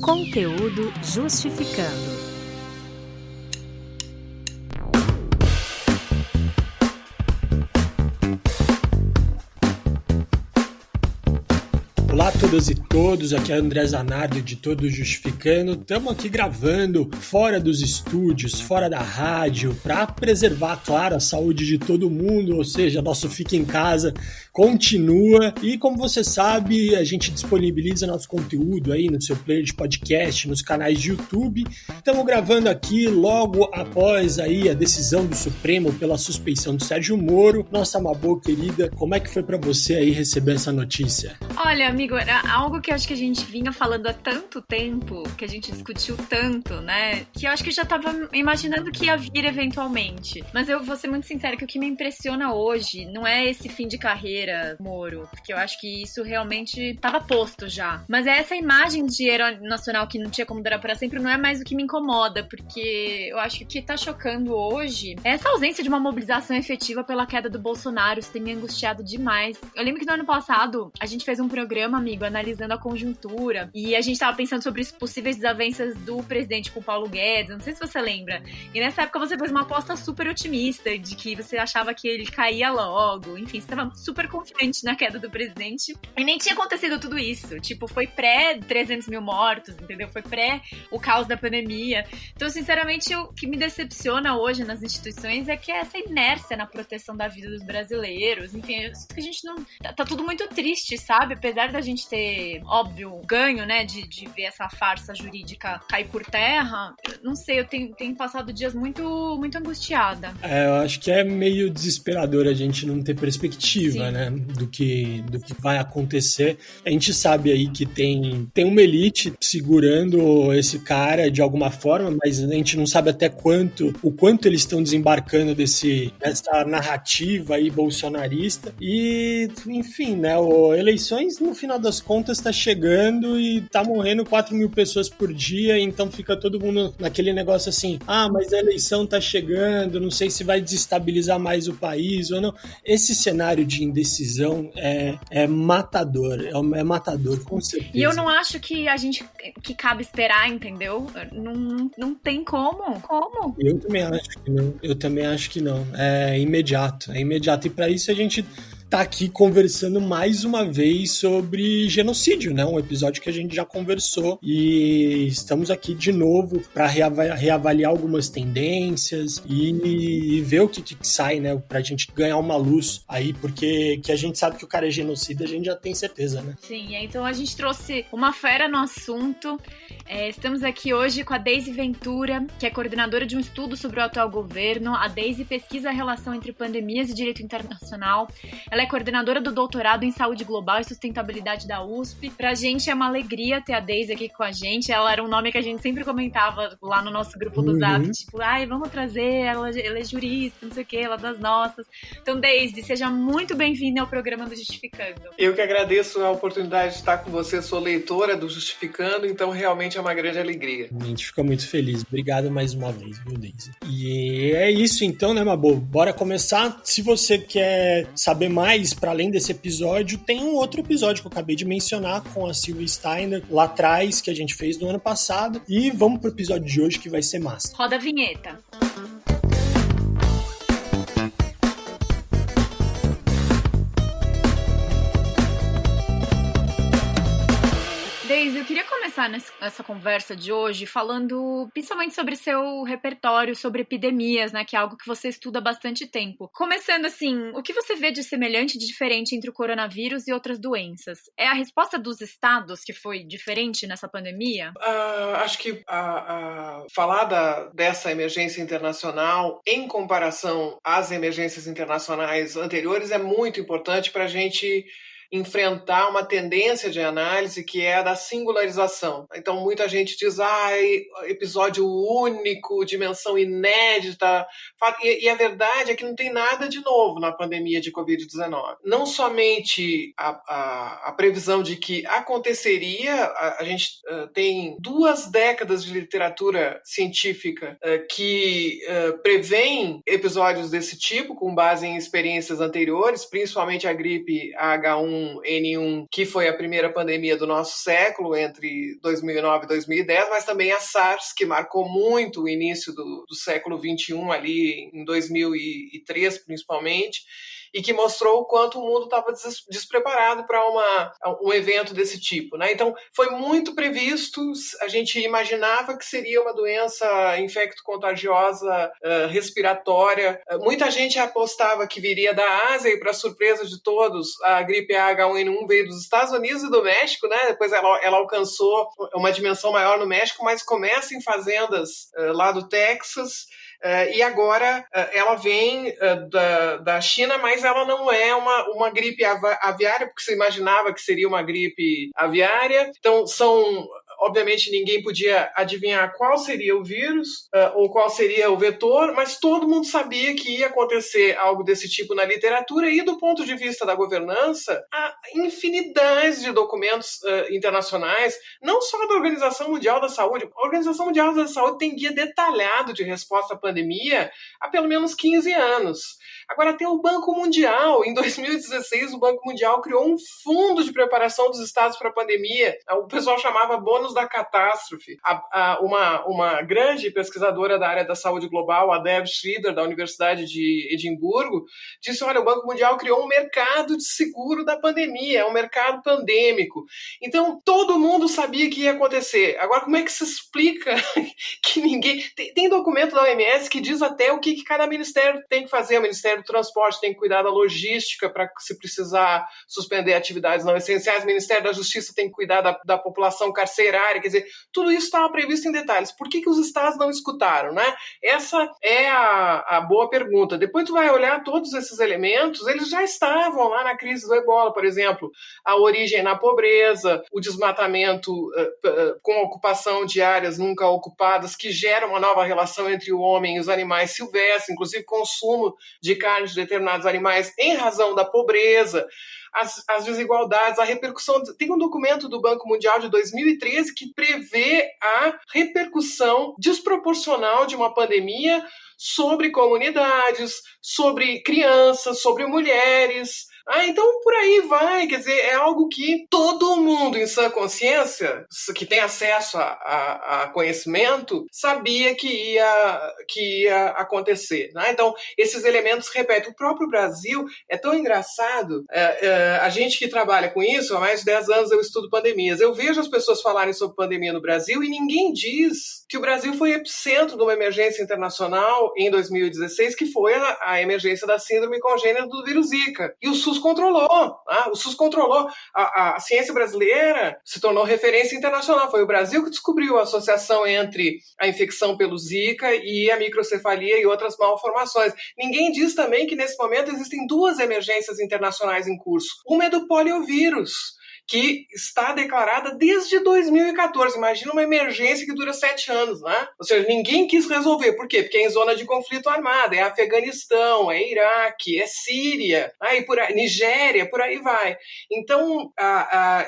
Conteúdo justificando. Olá a todas e todos, aqui é André Zanardi de Todo Justificando. Estamos aqui gravando fora dos estúdios, fora da rádio, para preservar, claro, a saúde de todo mundo, ou seja, nosso Fica em Casa continua. E como você sabe, a gente disponibiliza nosso conteúdo aí no seu player de podcast, nos canais de YouTube. Estamos gravando aqui logo após aí a decisão do Supremo pela suspeição do Sérgio Moro. Nossa Mabô querida, como é que foi para você aí receber essa notícia? Olha, amigo, era algo que eu acho que a gente vinha falando há tanto tempo, que a gente discutiu tanto, né? Que eu acho que eu já tava imaginando que ia vir eventualmente. Mas eu vou ser muito sincera que o que me impressiona hoje não é esse fim de carreira, Moro, porque eu acho que isso realmente tava posto já. Mas é essa imagem de herói nacional que não tinha como durar para sempre, não é mais o que me incomoda, porque eu acho que o que tá chocando hoje é essa ausência de uma mobilização efetiva pela queda do Bolsonaro. Isso tem me angustiado demais. Eu lembro que no ano passado a gente fez um programa, amigo, analisando a conjuntura, e a gente tava pensando sobre as possíveis desavenças do presidente com o Paulo Guedes, não sei se você lembra. E nessa época você fez uma aposta super otimista, de que você achava que ele caía logo, enfim, você tava super confiante na queda do presidente, e nem tinha acontecido tudo isso, tipo, foi pré 300 mil mortos, entendeu? Foi pré o caos da pandemia. Então, sinceramente, o que me decepciona hoje nas instituições é que é essa inércia na proteção da vida dos brasileiros, enfim, eu sinto que a gente não... Tá tudo muito triste, sabe? Apesar da gente ter, óbvio, ganho, né, de ver essa farsa jurídica cair por terra, não sei, eu tenho passado dias muito, muito angustiada. Eu acho que é meio desesperador a gente não ter perspectiva, Sim. né, do que vai acontecer. A gente sabe aí que tem uma elite segurando esse cara de alguma forma, mas a gente não sabe até o quanto eles estão desembarcando dessa narrativa aí bolsonarista. E, enfim, né, eleições, no final das contas, tá chegando e tá morrendo 4 mil pessoas por dia, então fica todo mundo naquele negócio assim, mas a eleição tá chegando, não sei se vai desestabilizar mais o país ou não. Esse cenário de indecisão é matador, é matador, com certeza. E eu não acho que que cabe esperar, entendeu? Não tem como. Eu também acho que não. É imediato. E para isso a gente tá aqui conversando mais uma vez sobre genocídio, né? Um episódio que a gente já conversou e estamos aqui de novo para reavaliar algumas tendências e ver o que sai, né? Pra gente ganhar uma luz aí, porque que a gente sabe que o cara é genocida, a gente já tem certeza, né? Sim, então a gente trouxe uma fera no assunto. Estamos aqui hoje com a Deise Ventura, que é coordenadora de um estudo sobre o atual governo. A Deise pesquisa a relação entre pandemias e direito internacional. Ela é coordenadora do doutorado em saúde global e sustentabilidade da USP. Pra gente é uma alegria ter a Deise aqui com a gente. Ela era um nome que a gente sempre comentava lá no nosso grupo do Zap, tipo, vamos trazer, ela é jurista, não sei o que, ela é das nossas. Então, Deise, seja muito bem-vinda ao programa do Justificando. Eu que agradeço a oportunidade de estar com você, sou leitora do Justificando, então realmente é uma grande alegria. A gente fica muito feliz. Obrigado mais uma vez, viu, Deise? E é isso então, né, Mabô? Bora começar. Se você quer saber mais, para além desse episódio, tem um outro episódio que eu acabei de mencionar com a Silvia Steiner, lá atrás, que a gente fez no ano passado. E vamos pro episódio de hoje, que vai ser massa. Roda a vinheta. Deise, eu queria começar nessa conversa de hoje falando principalmente sobre seu repertório sobre epidemias, né, que é algo que você estuda há bastante tempo. Começando assim, o que você vê de semelhante e de diferente entre o coronavírus e outras doenças? É a resposta dos estados que foi diferente nessa pandemia? Acho que falar dessa emergência internacional em comparação às emergências internacionais anteriores é muito importante para a gente enfrentar uma tendência de análise que é a da singularização. Então, muita gente diz, episódio único, dimensão inédita, e a verdade é que não tem nada de novo na pandemia de Covid-19. Não somente a previsão de que aconteceria, a gente tem 2 décadas de literatura científica que prevêem episódios desse tipo, com base em experiências anteriores, principalmente a gripe H1 H1N1, que foi a primeira pandemia do nosso século, entre 2009 e 2010, mas também a SARS, que marcou muito o início do século XXI, ali em 2003, principalmente, e que mostrou o quanto o mundo estava despreparado para um evento desse tipo, né? Então, foi muito previsto, a gente imaginava que seria uma doença infecto-contagiosa respiratória. Muita gente apostava que viria da Ásia e, para surpresa de todos, a gripe H1N1 veio dos Estados Unidos e do México, né? Depois ela alcançou uma dimensão maior no México, mas começa em fazendas lá do Texas. E agora ela vem da China, mas ela não é uma gripe aviária, porque você imaginava que seria uma gripe aviária. Então, obviamente, ninguém podia adivinhar qual seria o vírus ou qual seria o vetor, mas todo mundo sabia que ia acontecer algo desse tipo na literatura, e do ponto de vista da governança, há infinidade de documentos internacionais, não só da Organização Mundial da Saúde. A Organização Mundial da Saúde tem guia detalhado de resposta à pandemia há pelo menos 15 anos. Agora, tem o Banco Mundial. Em 2016, o Banco Mundial criou um fundo de preparação dos estados para a pandemia. O pessoal chamava bônus da catástrofe. Uma grande pesquisadora da área da saúde global, a Dev Schrieder, da Universidade de Edimburgo, disse, olha, o Banco Mundial criou um mercado de seguro da pandemia, um mercado pandêmico. Então, todo mundo sabia que ia acontecer. Agora, como é que se explica que ninguém... Tem documento da OMS que diz até o que cada ministério tem que fazer. O Ministério do Transporte tem que cuidar da logística para, se precisar, suspender atividades não essenciais. O Ministério da Justiça tem que cuidar da população carcerária. Quer dizer, tudo isso estava previsto em detalhes. Por que os estados não escutaram, né? Essa é a boa pergunta. Depois tu vai olhar todos esses elementos, eles já estavam lá na crise do ebola, por exemplo. A origem na pobreza, o desmatamento com a ocupação de áreas nunca ocupadas, que gera uma nova relação entre o homem e os animais silvestres, inclusive consumo de carne de determinados animais em razão da pobreza, as desigualdades, a repercussão. Tem um documento do Banco Mundial de 2013 que prevê a repercussão desproporcional de uma pandemia sobre comunidades, sobre crianças, sobre mulheres. Então, por aí vai. Quer dizer, é algo que todo mundo em sã consciência, que tem acesso a conhecimento, sabia que ia acontecer, né? Então, esses elementos repetem. O próprio Brasil é tão engraçado. A gente que trabalha com isso, há mais de 10 anos eu estudo pandemias. Eu vejo as pessoas falarem sobre pandemia no Brasil e ninguém diz que o Brasil foi epicentro de uma emergência internacional em 2016, que foi a emergência da síndrome congênita do vírus Zika. E o SUS controlou. O SUS controlou. A ciência brasileira se tornou referência internacional. Foi o Brasil que descobriu a associação entre a infecção pelo Zika e a microcefalia e outras malformações. Ninguém diz também que, nesse momento, existem 2 emergências internacionais em curso. Uma é do poliovírus, que está declarada desde 2014. Imagina uma emergência que dura 7 anos, né? Ou seja, ninguém quis resolver. Por quê? Porque é em zona de conflito armado, é Afeganistão, é Iraque, é Síria, e por aí, Nigéria, por aí vai. Então,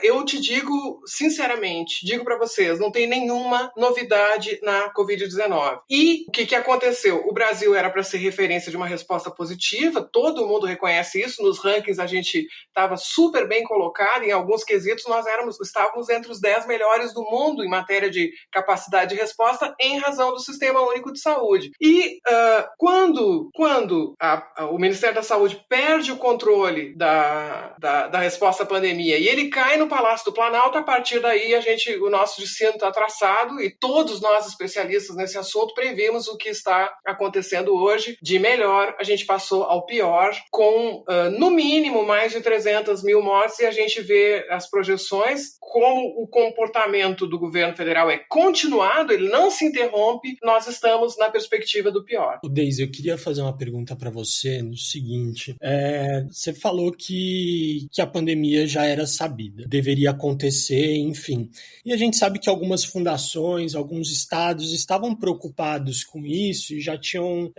eu te digo, sinceramente, digo para vocês, não tem nenhuma novidade na Covid-19. E o que aconteceu? O Brasil era para ser referência de uma resposta positiva, todo mundo reconhece isso, nos rankings a gente estava super bem colocado, em alguns quesitos nós estávamos entre os 10 melhores do mundo em matéria de capacidade de resposta em razão do Sistema Único de Saúde. E quando o Ministério da Saúde perde o controle da resposta à pandemia e ele cai no Palácio do Planalto, a partir daí o nosso destino está traçado e todos nós especialistas nesse assunto previmos o que está acontecendo hoje. De melhor, a gente passou ao pior, com no mínimo mais de 300 mil mortes, e a gente vê as projeções, como o comportamento do governo federal é continuado, ele não se interrompe, nós estamos na perspectiva do pior. Deise, eu queria fazer uma pergunta para você no seguinte, você falou que a pandemia já era sabida, deveria acontecer, enfim, e a gente sabe que algumas fundações, alguns estados estavam preocupados com isso e já tinham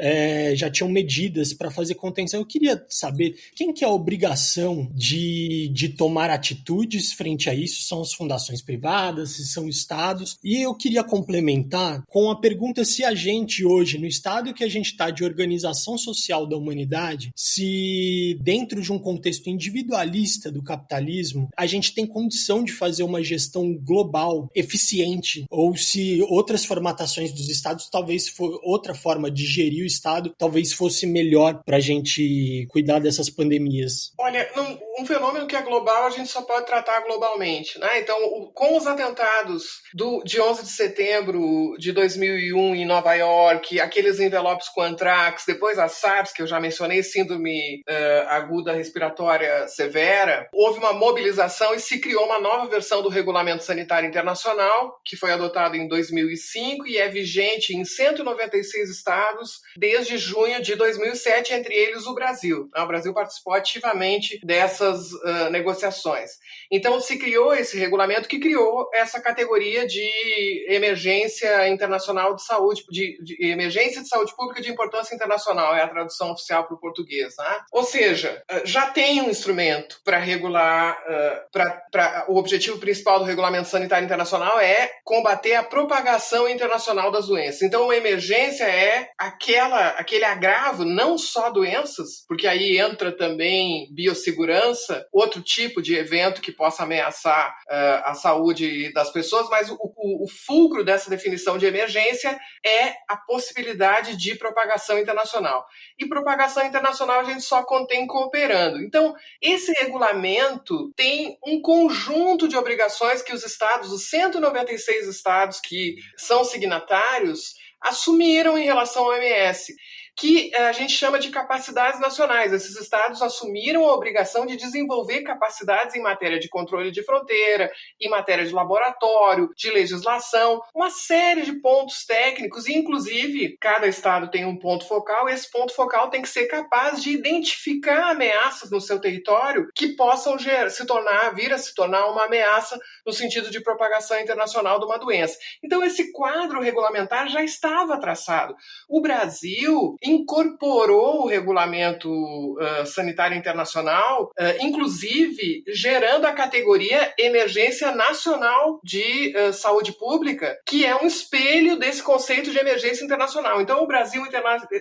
medidas para fazer contenção. Eu queria saber quem que é a obrigação de tomar atitude atitudes frente a isso são as fundações privadas, se são estados. E eu queria complementar com a pergunta se a gente hoje, no estado que a gente está de organização social da humanidade, se dentro de um contexto individualista do capitalismo, a gente tem condição de fazer uma gestão global, eficiente, ou se outras formatações dos estados, talvez for outra forma de gerir o estado, talvez fosse melhor para a gente cuidar dessas pandemias. Olha, um fenômeno que é global, a gente só pode tratar globalmente, né? Então, com os atentados de 11 de setembro de 2001 em Nova York, aqueles envelopes com antrax, depois a SARS, que eu já mencionei, síndrome aguda respiratória severa, houve uma mobilização e se criou uma nova versão do Regulamento Sanitário Internacional, que foi adotado em 2005 e é vigente em 196 estados desde junho de 2007, entre eles o Brasil. O Brasil participou ativamente dessas negociações. Então, se criou esse regulamento que criou essa categoria de emergência internacional de saúde, de emergência de saúde pública de importância internacional, é a tradução oficial para o português, né? Ou seja, já tem um instrumento para regular, o objetivo principal do Regulamento Sanitário Internacional é combater a propagação internacional das doenças. Então, uma emergência é aquele agravo, não só doenças, porque aí entra também biossegurança, outro tipo de evento que possa ameaçar a saúde das pessoas, mas o fulcro dessa definição de emergência é a possibilidade de propagação internacional. E propagação internacional a gente só contém cooperando. Então, esse regulamento tem um conjunto de obrigações que os estados, os 196 estados que são signatários, assumiram em relação ao OMS, que a gente chama de capacidades nacionais. Esses estados assumiram a obrigação de desenvolver capacidades em matéria de controle de fronteira, em matéria de laboratório, de legislação, uma série de pontos técnicos, e inclusive cada estado tem um ponto focal, e esse ponto focal tem que ser capaz de identificar ameaças no seu território que possam vir a se tornar uma ameaça no sentido de propagação internacional de uma doença. Então esse quadro regulamentar já estava traçado. O Brasil incorporou o Regulamento Sanitário Internacional, inclusive gerando a categoria Emergência Nacional de Saúde Pública, que é um espelho desse conceito de emergência internacional. Então, o Brasil,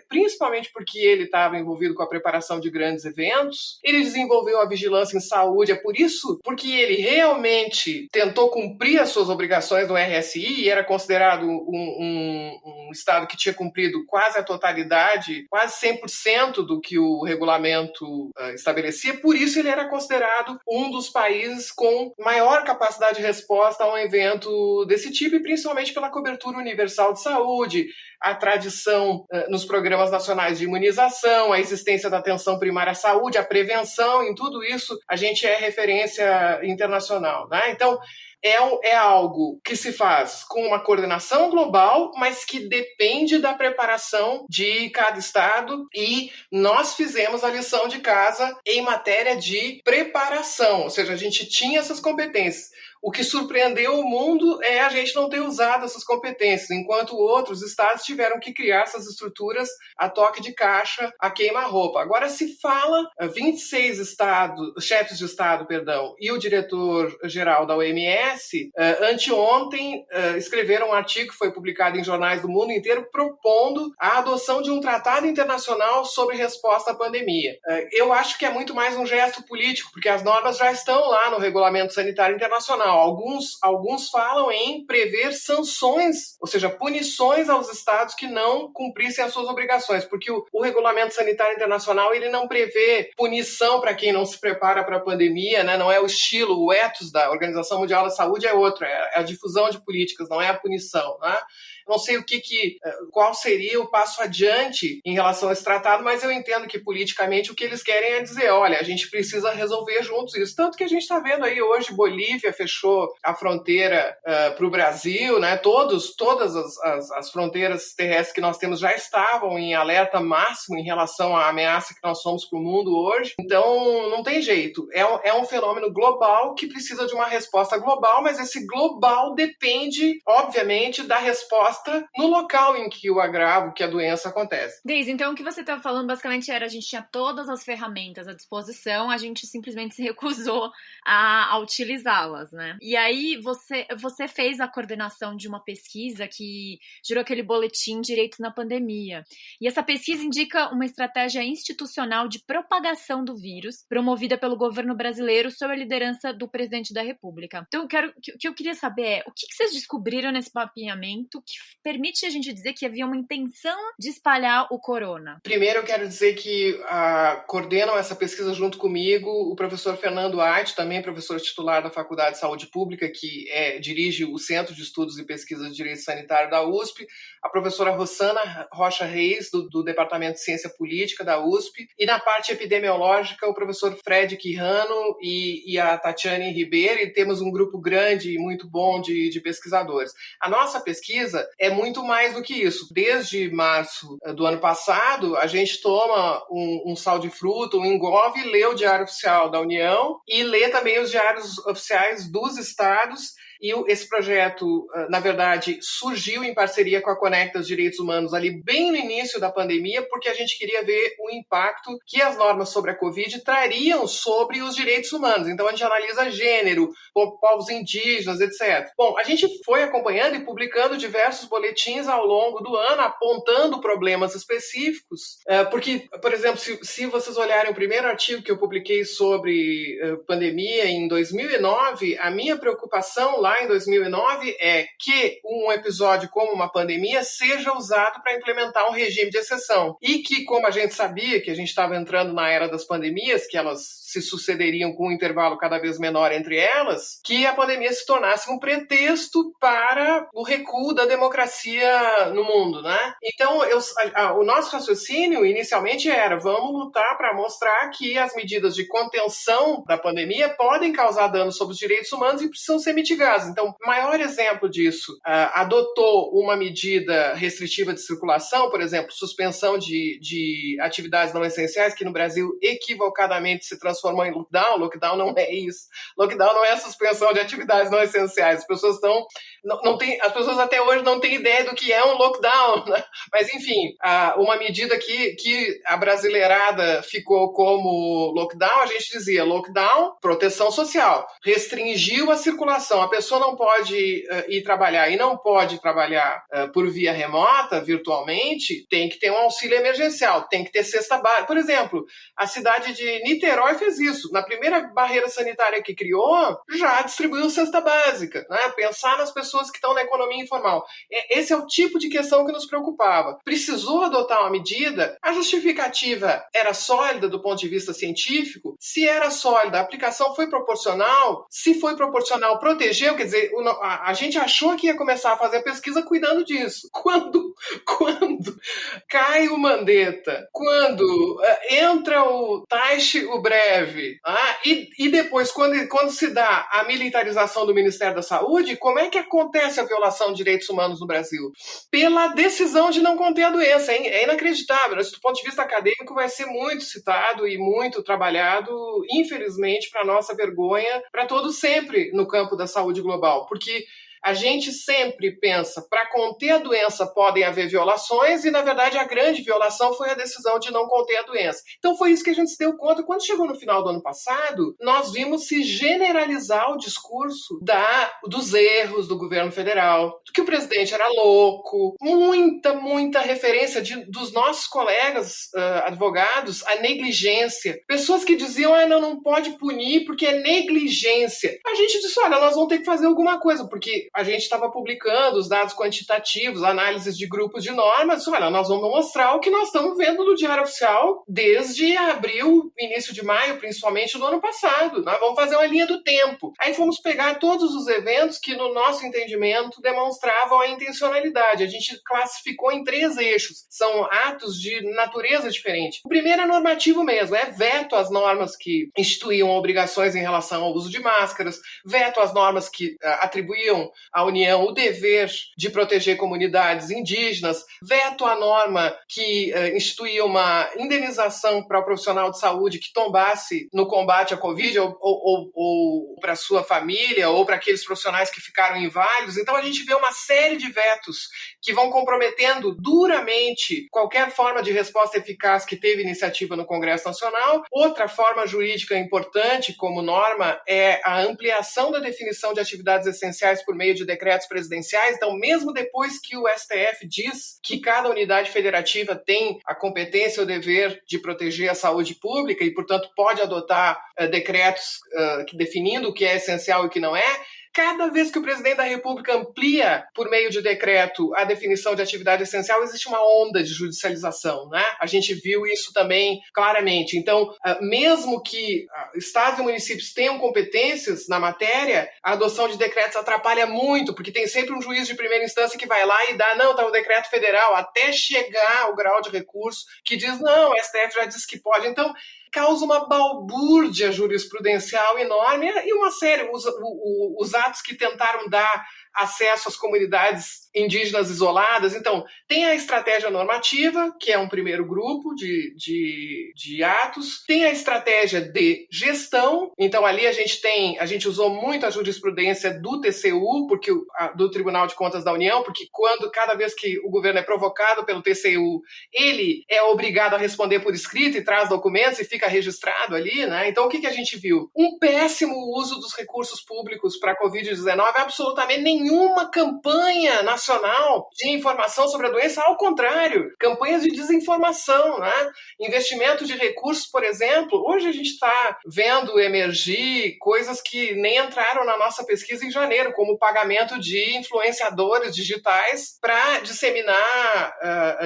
principalmente porque ele estava envolvido com a preparação de grandes eventos, ele desenvolveu a vigilância em saúde. É por isso, porque ele realmente tentou cumprir as suas obrigações no RSI e era considerado um estado que tinha cumprido quase a totalidade, quase 100% do que o regulamento estabelecia. Por isso ele era considerado um dos países com maior capacidade de resposta a um evento desse tipo, e principalmente pela cobertura universal de saúde, a tradição nos programas nacionais de imunização, a existência da atenção primária à saúde, a prevenção. Em tudo isso a gente é referência internacional, né? Então, é algo que se faz com uma coordenação global, mas que depende da preparação de cada estado, e nós fizemos a lição de casa em matéria de preparação, ou seja, a gente tinha essas competências. O que surpreendeu o mundo é a gente não ter usado essas competências, enquanto outros estados tiveram que criar essas estruturas a toque de caixa, a queima-roupa. Agora se fala, 26 chefes de estado, e o diretor-geral da OMS, anteontem, escreveram um artigo que foi publicado em jornais do mundo inteiro propondo a adoção de um tratado internacional sobre resposta à pandemia. Eu acho que é muito mais um gesto político, porque as normas já estão lá no Regulamento Sanitário Internacional. Alguns falam em prever sanções, ou seja, punições aos estados que não cumprissem as suas obrigações, porque o Regulamento Sanitário Internacional ele não prevê punição para quem não se prepara para a pandemia, né? Não é o estilo, o ethos da Organização Mundial da Saúde é outro, é a difusão de políticas, não é a punição, né? Não sei qual seria o passo adiante em relação a esse tratado, mas eu entendo que politicamente o que eles querem é dizer, olha, a gente precisa resolver juntos isso. Tanto que a gente está vendo aí hoje Bolívia fechou fechou a fronteira para o Brasil, né? Todas as fronteiras terrestres que nós temos já estavam em alerta máximo em relação à ameaça que nós somos para o mundo hoje. Então, não tem jeito. É um fenômeno global que precisa de uma resposta global, mas esse global depende, obviamente, da resposta no local em que o agravo, que a doença acontece. Deise, então o que você estava falando basicamente era a gente tinha todas as ferramentas à disposição, a gente simplesmente se recusou a utilizá-las, né? E aí você fez a coordenação de uma pesquisa que gerou aquele boletim Direitos na Pandemia. E essa pesquisa indica uma estratégia institucional de propagação do vírus promovida pelo governo brasileiro sob a liderança do presidente da República. Então, o que eu queria saber é o que vocês descobriram nesse mapeamento que permite a gente dizer que havia uma intenção de espalhar o corona? Primeiro, eu quero dizer que coordenam essa pesquisa junto comigo o professor Fernando Ait, também professor titular da Faculdade de Saúde Pública, que dirige o Centro de Estudos e Pesquisas de Direito Sanitário da USP, a professora Rossana Rocha Reis, do Departamento de Ciência Política da USP, e na parte epidemiológica, o professor Fred Quirrano e a Tatiane Ribeiro, e temos um grupo grande e muito bom de pesquisadores. A nossa pesquisa é muito mais do que isso. Desde março do ano passado, a gente toma um sal de fruta, um engove, lê o Diário Oficial da União e lê também os diários oficiais dos estados. E esse projeto, na verdade, surgiu em parceria com a Conectas Direitos Humanos ali bem no início da pandemia, porque a gente queria ver o impacto que as normas sobre a Covid trariam sobre os direitos humanos. Então, a gente analisa gênero, povos indígenas, etc. Bom, a gente foi acompanhando e publicando diversos boletins ao longo do ano, apontando problemas específicos, porque, por exemplo, se vocês olharem o primeiro artigo que eu publiquei sobre pandemia em 2009, a minha preocupação lá em 2009 é que um episódio como uma pandemia seja usado para implementar um regime de exceção. E que, como a gente sabia que a gente estava entrando na era das pandemias, que elas se sucederiam com um intervalo cada vez menor entre elas, que a pandemia se tornasse um pretexto para o recuo da democracia no mundo, né? Então, o nosso raciocínio inicialmente era: vamos lutar para mostrar que as medidas de contenção da pandemia podem causar danos sobre os direitos humanos e precisam ser mitigadas. Então, o maior exemplo disso, adotou uma medida restritiva de circulação, por exemplo, suspensão de atividades não essenciais, que no Brasil equivocadamente se transformou em lockdown. Lockdown não é isso. Lockdown não é a suspensão de atividades não essenciais. As pessoas as pessoas até hoje não têm ideia do que é um lockdown, né? Mas, enfim, uma medida que a brasileirada ficou como lockdown, a gente dizia lockdown, proteção social, restringiu a circulação. A pessoa não pode ir trabalhar e não pode trabalhar por via remota, virtualmente, tem que ter um auxílio emergencial, tem que ter cesta básica. Por exemplo, a cidade de Niterói fez isso. Na primeira barreira sanitária que criou, já distribuiu cesta básica, né? Pensar nas pessoas que estão na economia informal. Esse é o tipo de questão que nos preocupava. Precisou adotar uma medida, a justificativa era sólida do ponto de vista científico. Se era sólida, a aplicação foi proporcional. Se foi proporcional, protegeu, quer dizer, a gente achou que ia começar a fazer a pesquisa cuidando disso. Quando cai o Mandetta, quando entra o Taishi, o Breve, e depois, quando se dá a militarização do Ministério da Saúde, como é que acontece a violação de direitos humanos no Brasil? Pela decisão de não conter a doença. É inacreditável. Isso, do ponto de vista acadêmico, vai ser muito citado e muito trabalhado, infelizmente, para nossa vergonha, para todos sempre no campo da saúde global. Porque a gente sempre pensa, para conter a doença podem haver violações e, na verdade, a grande violação foi a decisão de não conter a doença. Então, foi isso que a gente se deu conta. Quando chegou no final do ano passado, nós vimos se generalizar o discurso dos erros do governo federal, que o presidente era louco, muita referência dos nossos colegas advogados à negligência. Pessoas que diziam, não pode punir porque é negligência. A gente disse, olha, nós vamos ter que fazer alguma coisa, porque a gente estava publicando os dados quantitativos, análises de grupos de normas. Olha, nós vamos mostrar o que nós estamos vendo no Diário Oficial desde abril, início de maio, principalmente do ano passado. Nós vamos fazer uma linha do tempo. Aí fomos pegar todos os eventos que, no nosso entendimento, demonstravam a intencionalidade. A gente classificou em 3 eixos. São atos de natureza diferente. O primeiro é normativo mesmo, é veto às normas que instituíam obrigações em relação ao uso de máscaras, veto às normas que atribuíam à União o dever de proteger comunidades indígenas, veto à norma que instituía uma indenização para o profissional de saúde que tombasse no combate à Covid ou para sua família ou para aqueles profissionais que ficaram inválidos. Então a gente vê uma série de vetos que vão comprometendo duramente qualquer forma de resposta eficaz que teve iniciativa no Congresso Nacional. Outra forma jurídica importante como norma é a ampliação da definição de atividades essenciais por meio de decretos presidenciais. Então, mesmo depois que o STF diz que cada unidade federativa tem a competência e o dever de proteger a saúde pública e, portanto, pode adotar decretos definindo o que é essencial e o que não é, cada vez que o presidente da República amplia, por meio de decreto, a definição de atividade essencial, existe uma onda de judicialização, né? A gente viu isso também claramente. Então, mesmo que estados e municípios tenham competências na matéria, a adoção de decretos atrapalha muito, porque tem sempre um juiz de primeira instância que vai lá e dá, não, tá o decreto federal, até chegar ao grau de recurso que diz, não, o STF já disse que pode. Então, causa uma balbúrdia jurisprudencial enorme e uma série, os atos que tentaram dar acesso às comunidades indígenas isoladas. Então, tem a estratégia normativa, que é um primeiro grupo de atos, tem a estratégia de gestão. Então, ali a gente usou muito a jurisprudência do TCU, do Tribunal de Contas da União, porque cada vez que o governo é provocado pelo TCU, ele é obrigado a responder por escrito e traz documentos e fica registrado ali, né? Então, o que a gente viu? Um péssimo uso dos recursos públicos para a Covid-19, absolutamente nenhuma campanha nacional de informação sobre a doença, ao contrário, campanhas de desinformação, né? Investimento de recursos, por exemplo, hoje a gente está vendo emergir coisas que nem entraram na nossa pesquisa em janeiro, como o pagamento de influenciadores digitais para disseminar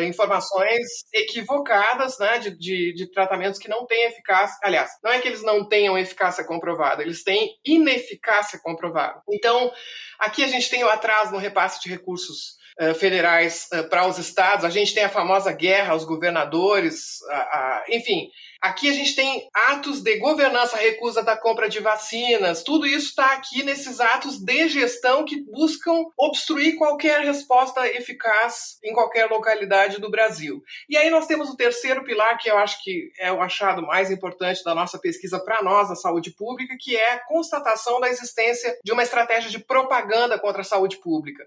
informações equivocadas, né, de tratamentos que não têm eficácia. Aliás, não é que eles não tenham eficácia comprovada, eles têm ineficácia comprovada. Então, aqui a gente tem o atraso no repasse de recursos federais para os estados, a gente tem a famosa guerra aos governadores, enfim, aqui a gente tem atos de governança, recusa da compra de vacinas, tudo isso está aqui nesses atos de gestão que buscam obstruir qualquer resposta eficaz em qualquer localidade do Brasil. E aí nós temos o terceiro pilar, que eu acho que é o achado mais importante da nossa pesquisa para nós, a saúde pública, que é a constatação da existência de uma estratégia de propaganda contra a saúde pública.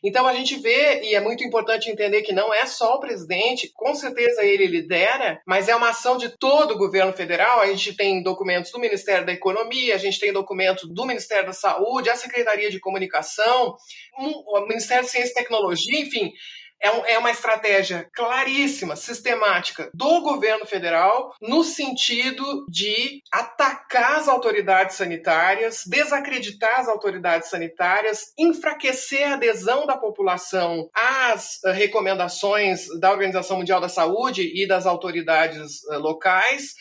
Então a gente vê, e é muito importante entender que não é só o presidente, com certeza ele lidera, mas é uma ação de todo o governo federal. A gente tem documentos do Ministério da Economia, a gente tem documentos do Ministério da Saúde, a Secretaria de Comunicação, o Ministério de Ciência e Tecnologia, enfim. É uma estratégia claríssima, sistemática do governo federal no sentido de atacar as autoridades sanitárias, desacreditar as autoridades sanitárias, enfraquecer a adesão da população às recomendações da Organização Mundial da Saúde e das autoridades locais.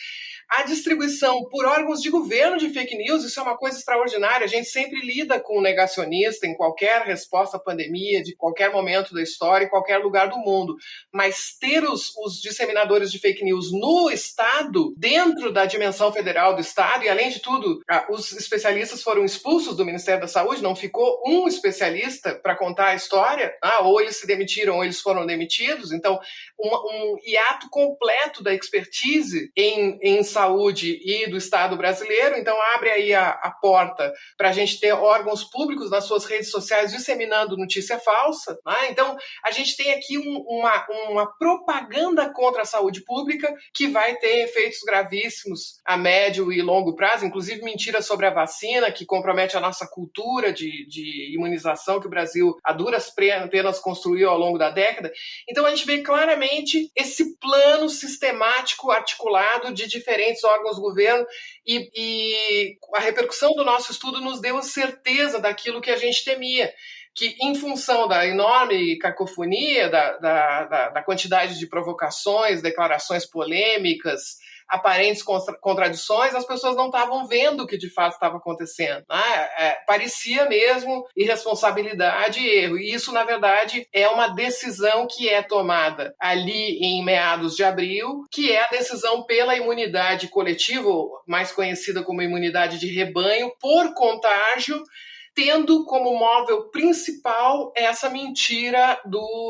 A distribuição por órgãos de governo de fake news, isso é uma coisa extraordinária. A gente sempre lida com o negacionista em qualquer resposta à pandemia, de qualquer momento da história, em qualquer lugar do mundo. Mas ter os disseminadores de fake news no Estado, dentro da dimensão federal do Estado, e além de tudo, os especialistas foram expulsos do Ministério da Saúde, não ficou um especialista para contar a história, ou eles se demitiram ou eles foram demitidos. Então, um hiato completo da expertise em saúde e do Estado brasileiro. Então abre aí a porta para a gente ter órgãos públicos nas suas redes sociais disseminando notícia falsa, né? Então a gente tem aqui uma propaganda contra a saúde pública que vai ter efeitos gravíssimos a médio e longo prazo, inclusive mentiras sobre a vacina, que compromete a nossa cultura de imunização que o Brasil a duras penas construiu ao longo da década. Então a gente vê claramente esse plano sistemático articulado de diferentes órgãos do governo e a repercussão do nosso estudo nos deu certeza daquilo que a gente temia, que, em função da enorme cacofonia, da quantidade de provocações, declarações polêmicas, aparentes contradições, as pessoas não estavam vendo o que de fato estava acontecendo. Né? Parecia mesmo irresponsabilidade e erro. E isso, na verdade, é uma decisão que é tomada ali em meados de abril, que é a decisão pela imunidade coletiva, mais conhecida como imunidade de rebanho, por contágio, tendo como móvel principal essa mentira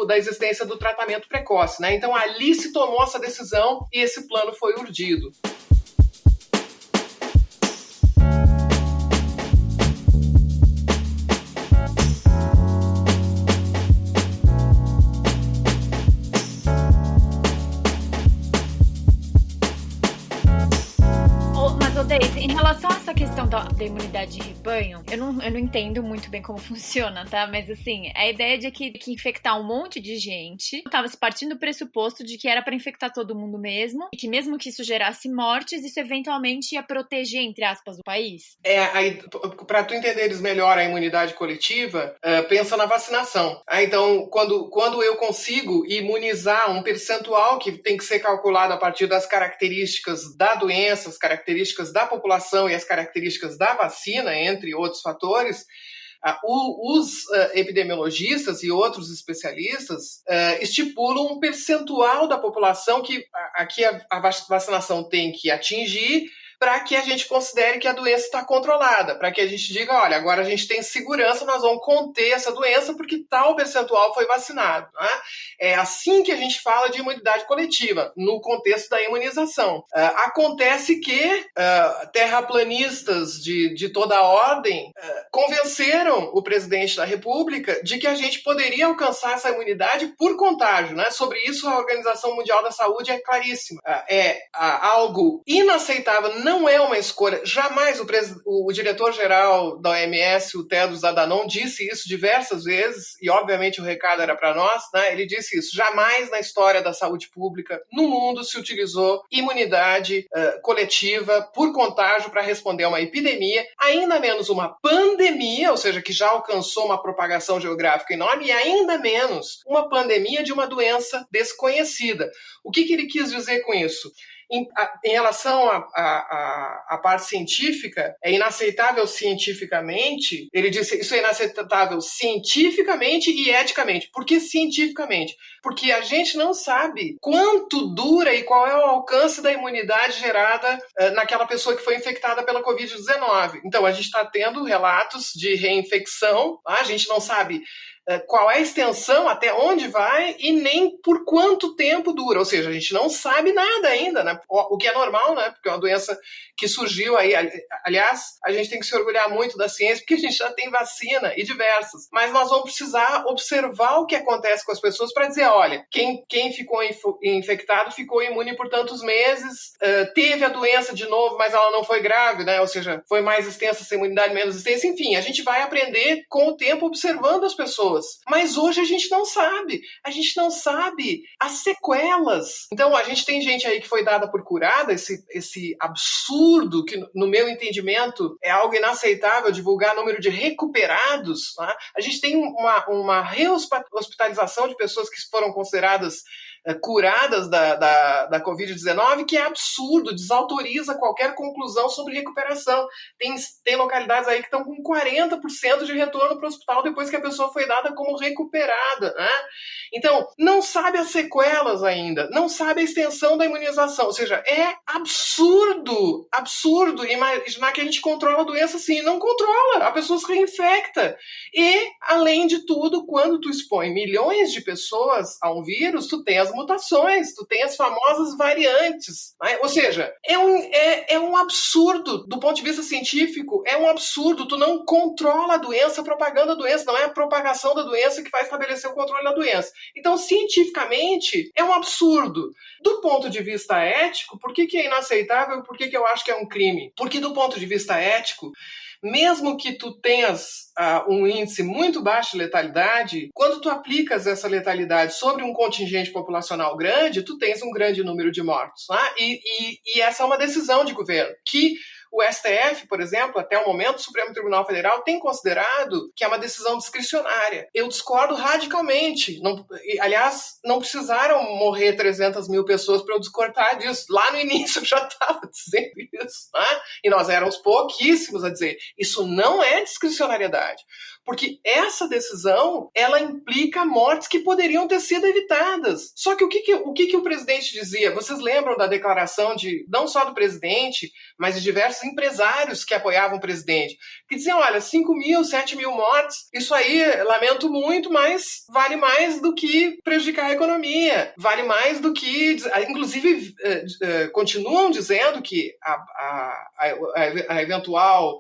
da existência do tratamento precoce. Né? Então, ali se tomou essa decisão e esse plano foi urdido. Em relação a essa questão da imunidade de rebanho, eu não entendo muito bem como funciona, tá? Mas assim, a ideia de que infectar um monte de gente estava se partindo do pressuposto de que era para infectar todo mundo mesmo, e que mesmo que isso gerasse mortes, isso eventualmente ia proteger, entre aspas, o país. Para tu entenderes melhor a imunidade coletiva, pensa na vacinação. Então, quando eu consigo imunizar um percentual que tem que ser calculado a partir das características da doença, as características da população e as características da vacina, entre outros fatores, os epidemiologistas e outros especialistas estipulam um percentual da população que a vacinação tem que atingir para que a gente considere que a doença está controlada, para que a gente diga, olha, agora a gente tem segurança, nós vamos conter essa doença porque tal percentual foi vacinado. Né? É assim que a gente fala de imunidade coletiva, no contexto da imunização. Acontece que terraplanistas de toda a ordem convenceram o presidente da República de que a gente poderia alcançar essa imunidade por contágio. Né? Sobre isso, a Organização Mundial da Saúde é claríssima. É algo inaceitável, não é uma escolha. Jamais o diretor-geral da OMS, o Tedros Adhanom, disse isso diversas vezes, e obviamente o recado era para nós, né? Ele disse isso. Jamais na história da saúde pública no mundo se utilizou imunidade coletiva por contágio para responder a uma epidemia, ainda menos uma pandemia, ou seja, que já alcançou uma propagação geográfica enorme, e ainda menos uma pandemia de uma doença desconhecida. O que ele quis dizer com isso? Em relação à parte científica, é inaceitável cientificamente, ele disse, isso é inaceitável cientificamente e eticamente. Por que cientificamente? Porque a gente não sabe quanto dura e qual é o alcance da imunidade gerada naquela pessoa que foi infectada pela Covid-19. Então, a gente está tendo relatos de reinfecção, a gente não sabe qual é a extensão, até onde vai e nem por quanto tempo dura. Ou seja, a gente não sabe nada ainda, né? O que é normal, né? Porque é uma doença que surgiu aí. Aliás, a gente tem que se orgulhar muito da ciência porque a gente já tem vacina e diversas. Mas nós vamos precisar observar o que acontece com as pessoas para dizer, olha, quem ficou infectado ficou imune por tantos meses, teve a doença de novo, mas ela não foi grave, né? Ou seja, foi mais extensa essa imunidade, menos extensa. Enfim, a gente vai aprender com o tempo observando as pessoas. Mas hoje a gente não sabe as sequelas. Então a gente tem gente aí que foi dada por curada, esse absurdo que no meu entendimento é algo inaceitável, divulgar número de recuperados. Tá? A gente tem uma rehospitalização de pessoas que foram consideradas curadas da Covid-19, que é absurdo, desautoriza qualquer conclusão sobre recuperação. Tem localidades aí que estão com 40% de retorno para o hospital depois que a pessoa foi dada como recuperada. Né? Então, não sabe as sequelas ainda, não sabe a extensão da imunização, ou seja, é absurdo imaginar que a gente controla a doença assim. Não controla, a pessoa se reinfecta. E, além de tudo, quando tu expõe milhões de pessoas a um vírus, tu tem as mutações, tu tem as famosas variantes. Né? Ou seja, é um absurdo, do ponto de vista científico, é um absurdo. Tu não controla a doença propagando a doença, não é a propagação da doença que vai estabelecer o controle da doença. Então, cientificamente, é um absurdo. Do ponto de vista ético, por que é inaceitável e por que eu acho que é um crime? Porque, do ponto de vista ético, mesmo que tu tenhas um índice muito baixo de letalidade, quando tu aplicas essa letalidade sobre um contingente populacional grande, tu tens um grande número de mortos. Tá? E essa é uma decisão de governo, que o STF, por exemplo, até o momento, o Supremo Tribunal Federal tem considerado que é uma decisão discricionária. Eu discordo radicalmente. Aliás, não precisaram morrer 300 mil pessoas para eu discordar disso. Lá no início eu já estava dizendo isso, né? E nós éramos pouquíssimos a dizer. Isso não é discricionariedade. Porque essa decisão, ela implica mortes que poderiam ter sido evitadas. Só que o que o presidente dizia? Vocês lembram da declaração não só do presidente, mas de diversos empresários que apoiavam o presidente, que diziam, olha, 5 mil, 7 mil mortes, isso aí, lamento muito, mas vale mais do que prejudicar a economia, vale mais do que, inclusive, continuam dizendo que a eventual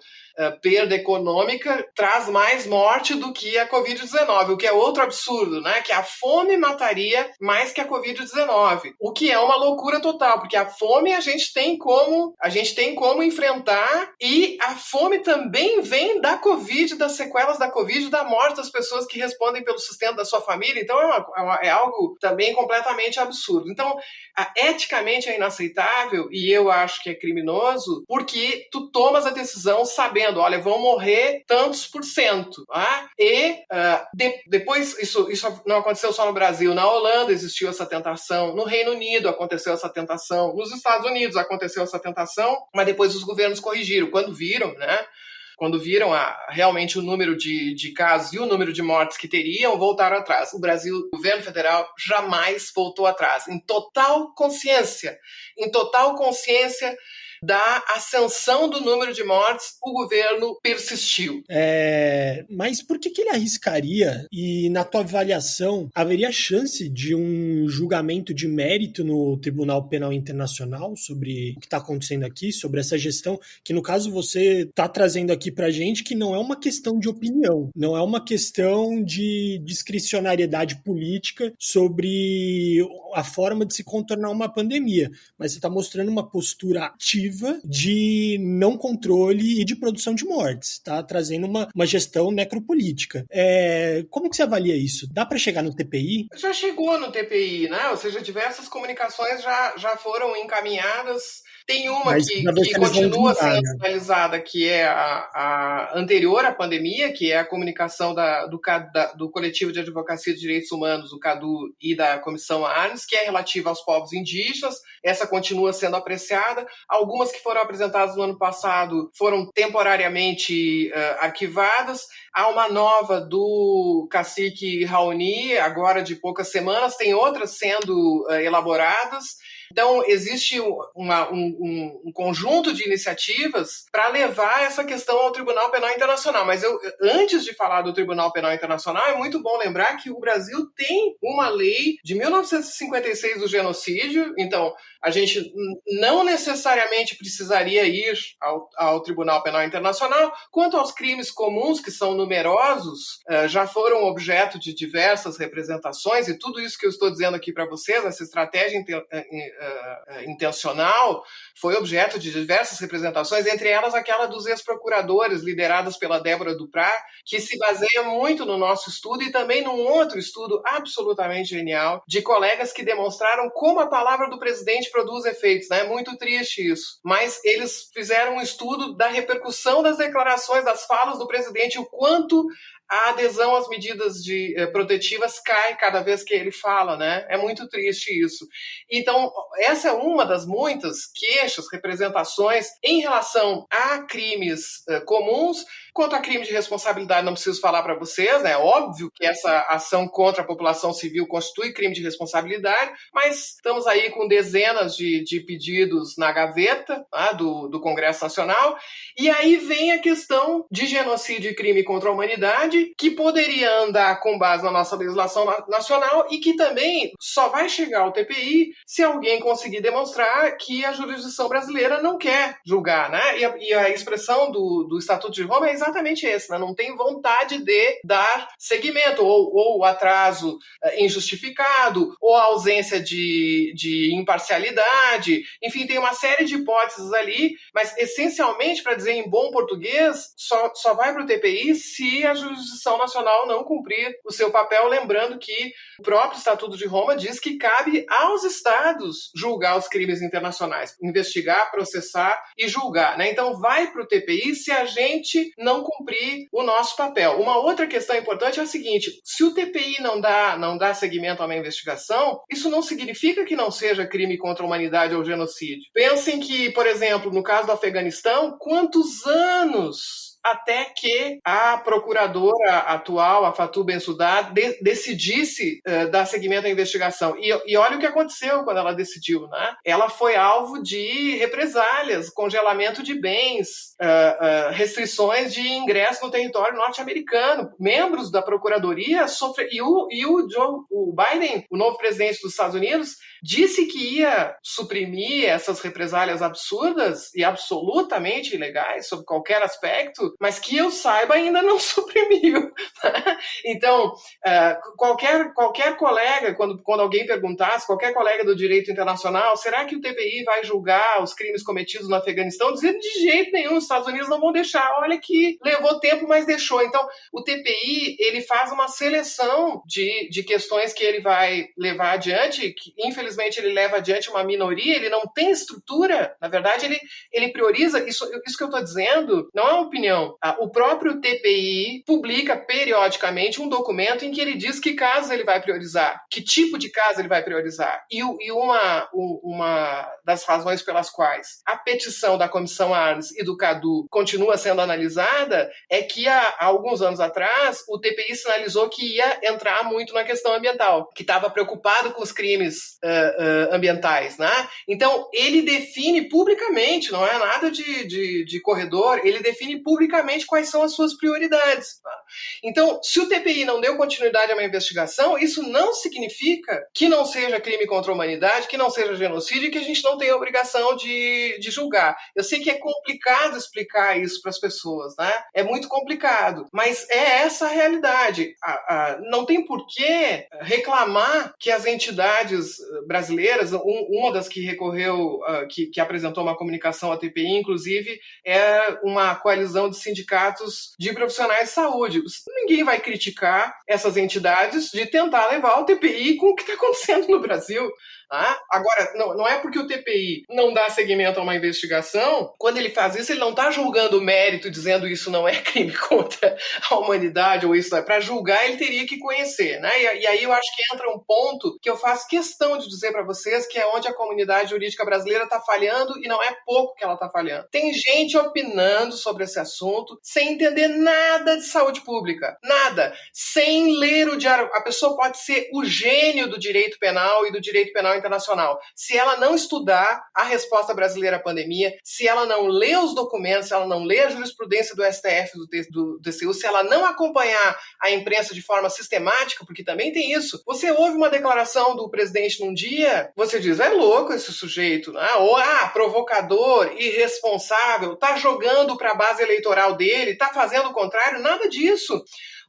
perda econômica traz mais morte do que a Covid-19, o que é outro absurdo, né? Que a fome mataria mais que a Covid-19, o que é uma loucura total, porque a fome a gente tem como enfrentar, e a fome também vem da Covid, das sequelas da Covid, da morte das pessoas que respondem pelo sustento da sua família. Então é algo também completamente absurdo. Então, eticamente é inaceitável, e eu acho que é criminoso, porque tu tomas a decisão sabendo, olha, vão morrer tantos por cento. Tá? E depois, isso não aconteceu só no Brasil, na Holanda existiu essa tentação, no Reino Unido aconteceu essa tentação, nos Estados Unidos aconteceu essa tentação, mas depois os governos corrigiram, quando viram, né? Quando viram realmente o número de casos e o número de mortes que teriam, voltaram atrás. O Brasil, o governo federal, jamais voltou atrás. Em total consciência da ascensão do número de mortes, o governo persistiu. Mas por que ele arriscaria? E na tua avaliação, haveria chance de um julgamento de mérito no Tribunal Penal Internacional sobre o que está acontecendo aqui, sobre essa gestão, que no caso você está trazendo aqui para a gente que não é uma questão de opinião, não é uma questão de discricionariedade política sobre a forma de se contornar uma pandemia, mas você está mostrando uma postura ativa de não controle e de produção de mortes, tá? Trazendo uma gestão necropolítica. Como que você avalia isso? Dá para chegar no TPI? Já chegou no TPI, né? Ou seja, diversas comunicações já foram encaminhadas. Tem uma que continua sendo analisada, que é a anterior à pandemia, que é a comunicação do Coletivo de Advocacia de Direitos Humanos, o CADU, e da Comissão Arnes, que é relativa aos povos indígenas. Essa continua sendo apreciada. Algumas que foram apresentadas no ano passado foram temporariamente arquivadas. Há uma nova do cacique Raoni, agora de poucas semanas. Tem outras sendo elaboradas. Então, existe um conjunto de iniciativas para levar essa questão ao Tribunal Penal Internacional. Mas antes de falar do Tribunal Penal Internacional, é muito bom lembrar que o Brasil tem uma lei de 1956 do genocídio. Então, a gente não necessariamente precisaria ir ao Tribunal Penal Internacional. Quanto aos crimes comuns, que são numerosos, já foram objeto de diversas representações, e tudo isso que eu estou dizendo aqui para vocês, essa estratégia intencional, foi objeto de diversas representações, entre elas aquela dos ex-procuradores, lideradas pela Débora Duprat, que se baseia muito no nosso estudo e também num outro estudo absolutamente genial, de colegas que demonstraram como a palavra do presidente produz efeitos, né? É muito triste isso. Mas eles fizeram um estudo da repercussão das declarações, das falas do presidente, o quanto a adesão às medidas protetivas cai cada vez que ele fala, né? É muito triste isso. Então, essa é uma das muitas queixas, representações em relação a crimes comuns. Quanto a crime de responsabilidade, não preciso falar para vocês, né? É óbvio que essa ação contra a população civil constitui crime de responsabilidade, mas estamos aí com dezenas de pedidos na gaveta, tá, do Congresso Nacional, e aí vem a questão de genocídio e crime contra a humanidade, que poderia andar com base na nossa legislação nacional e que também só vai chegar ao TPI se alguém conseguir demonstrar que a jurisdição brasileira não quer julgar, né? E a expressão do Estatuto de Roma é exatamente esse, né? Não tem vontade de dar seguimento, ou atraso injustificado, ou ausência de imparcialidade, enfim, tem uma série de hipóteses ali, mas essencialmente, para dizer em bom português, só vai para o TPI se a jurisdição nacional não cumprir o seu papel, lembrando que o próprio Estatuto de Roma diz que cabe aos estados julgar os crimes internacionais, investigar, processar e julgar, né? Então vai para o TPI se a gente não cumprir o nosso papel. Uma outra questão importante é a seguinte: se o TPI não dá seguimento a uma investigação, isso não significa que não seja crime contra a humanidade ou genocídio. Pensem que, por exemplo, no caso do Afeganistão, quantos anos até que a procuradora atual, a Fatou Bensouda, decidisse dar seguimento à investigação. E olha o que aconteceu quando ela decidiu, né? Ela foi alvo de represálias, congelamento de bens, restrições de ingresso no território norte-americano. Membros da procuradoria sofreram. E o Biden, o novo presidente dos Estados Unidos, disse que ia suprimir essas represálias absurdas e absolutamente ilegais, sob qualquer aspecto, mas que eu saiba ainda não suprimiu. Então, qualquer colega, quando alguém perguntasse, qualquer colega do direito internacional, será que o TPI vai julgar os crimes cometidos no Afeganistão? Dizendo de jeito nenhum, os Estados Unidos não vão deixar. Olha que levou tempo, mas deixou. Então, o TPI, ele faz uma seleção de questões que ele vai levar adiante, que infelizmente ele leva adiante uma minoria, ele não tem estrutura, na verdade ele prioriza, isso que eu estou dizendo não é uma opinião. O próprio TPI publica periodicamente um documento em que ele diz que casos ele vai priorizar, que tipo de caso ele vai priorizar. E uma das razões pelas quais a petição da Comissão Arns e do CADU continua sendo analisada é que há alguns anos atrás o TPI sinalizou que ia entrar muito na questão ambiental, que estava preocupado com os crimes ambientais, né? Então, ele define publicamente, não é nada de corredor, ele define publicamente quais são as suas prioridades. Tá? Então, se o TPI não deu continuidade a uma investigação, isso não significa que não seja crime contra a humanidade, que não seja genocídio e que a gente não tenha a obrigação de julgar. Eu sei que é complicado explicar isso para as pessoas, né? É muito complicado, mas é essa a realidade. Não tem por que reclamar que as entidades brasileiras, uma das que recorreu, que apresentou uma comunicação à TPI, inclusive, é uma coalizão de sindicatos de profissionais de saúde. Ninguém vai criticar essas entidades de tentar levar o TPI com o que está acontecendo no Brasil. Agora, não é porque o TPI não dá seguimento a uma investigação, quando ele faz isso, ele não está julgando o mérito, dizendo isso não é crime contra a humanidade, ou isso é. Para julgar, ele teria que conhecer, né? E aí eu acho que entra um ponto que eu faço questão de dizer para vocês, que é onde a comunidade jurídica brasileira está falhando, e não é pouco que ela está falhando. Tem gente opinando sobre esse assunto sem entender nada de saúde pública, nada, sem ler o diário. A pessoa pode ser o gênio do direito penal e do direito penal internacional. Se ela não estudar a resposta brasileira à pandemia, se ela não ler os documentos, se ela não ler a jurisprudência do STF, do TCU, se ela não acompanhar a imprensa de forma sistemática, porque também tem isso. Você ouve uma declaração do presidente num dia, você diz, é louco esse sujeito, né? Ou, provocador, irresponsável, tá jogando para a base eleitoral dele, tá fazendo o contrário, nada disso.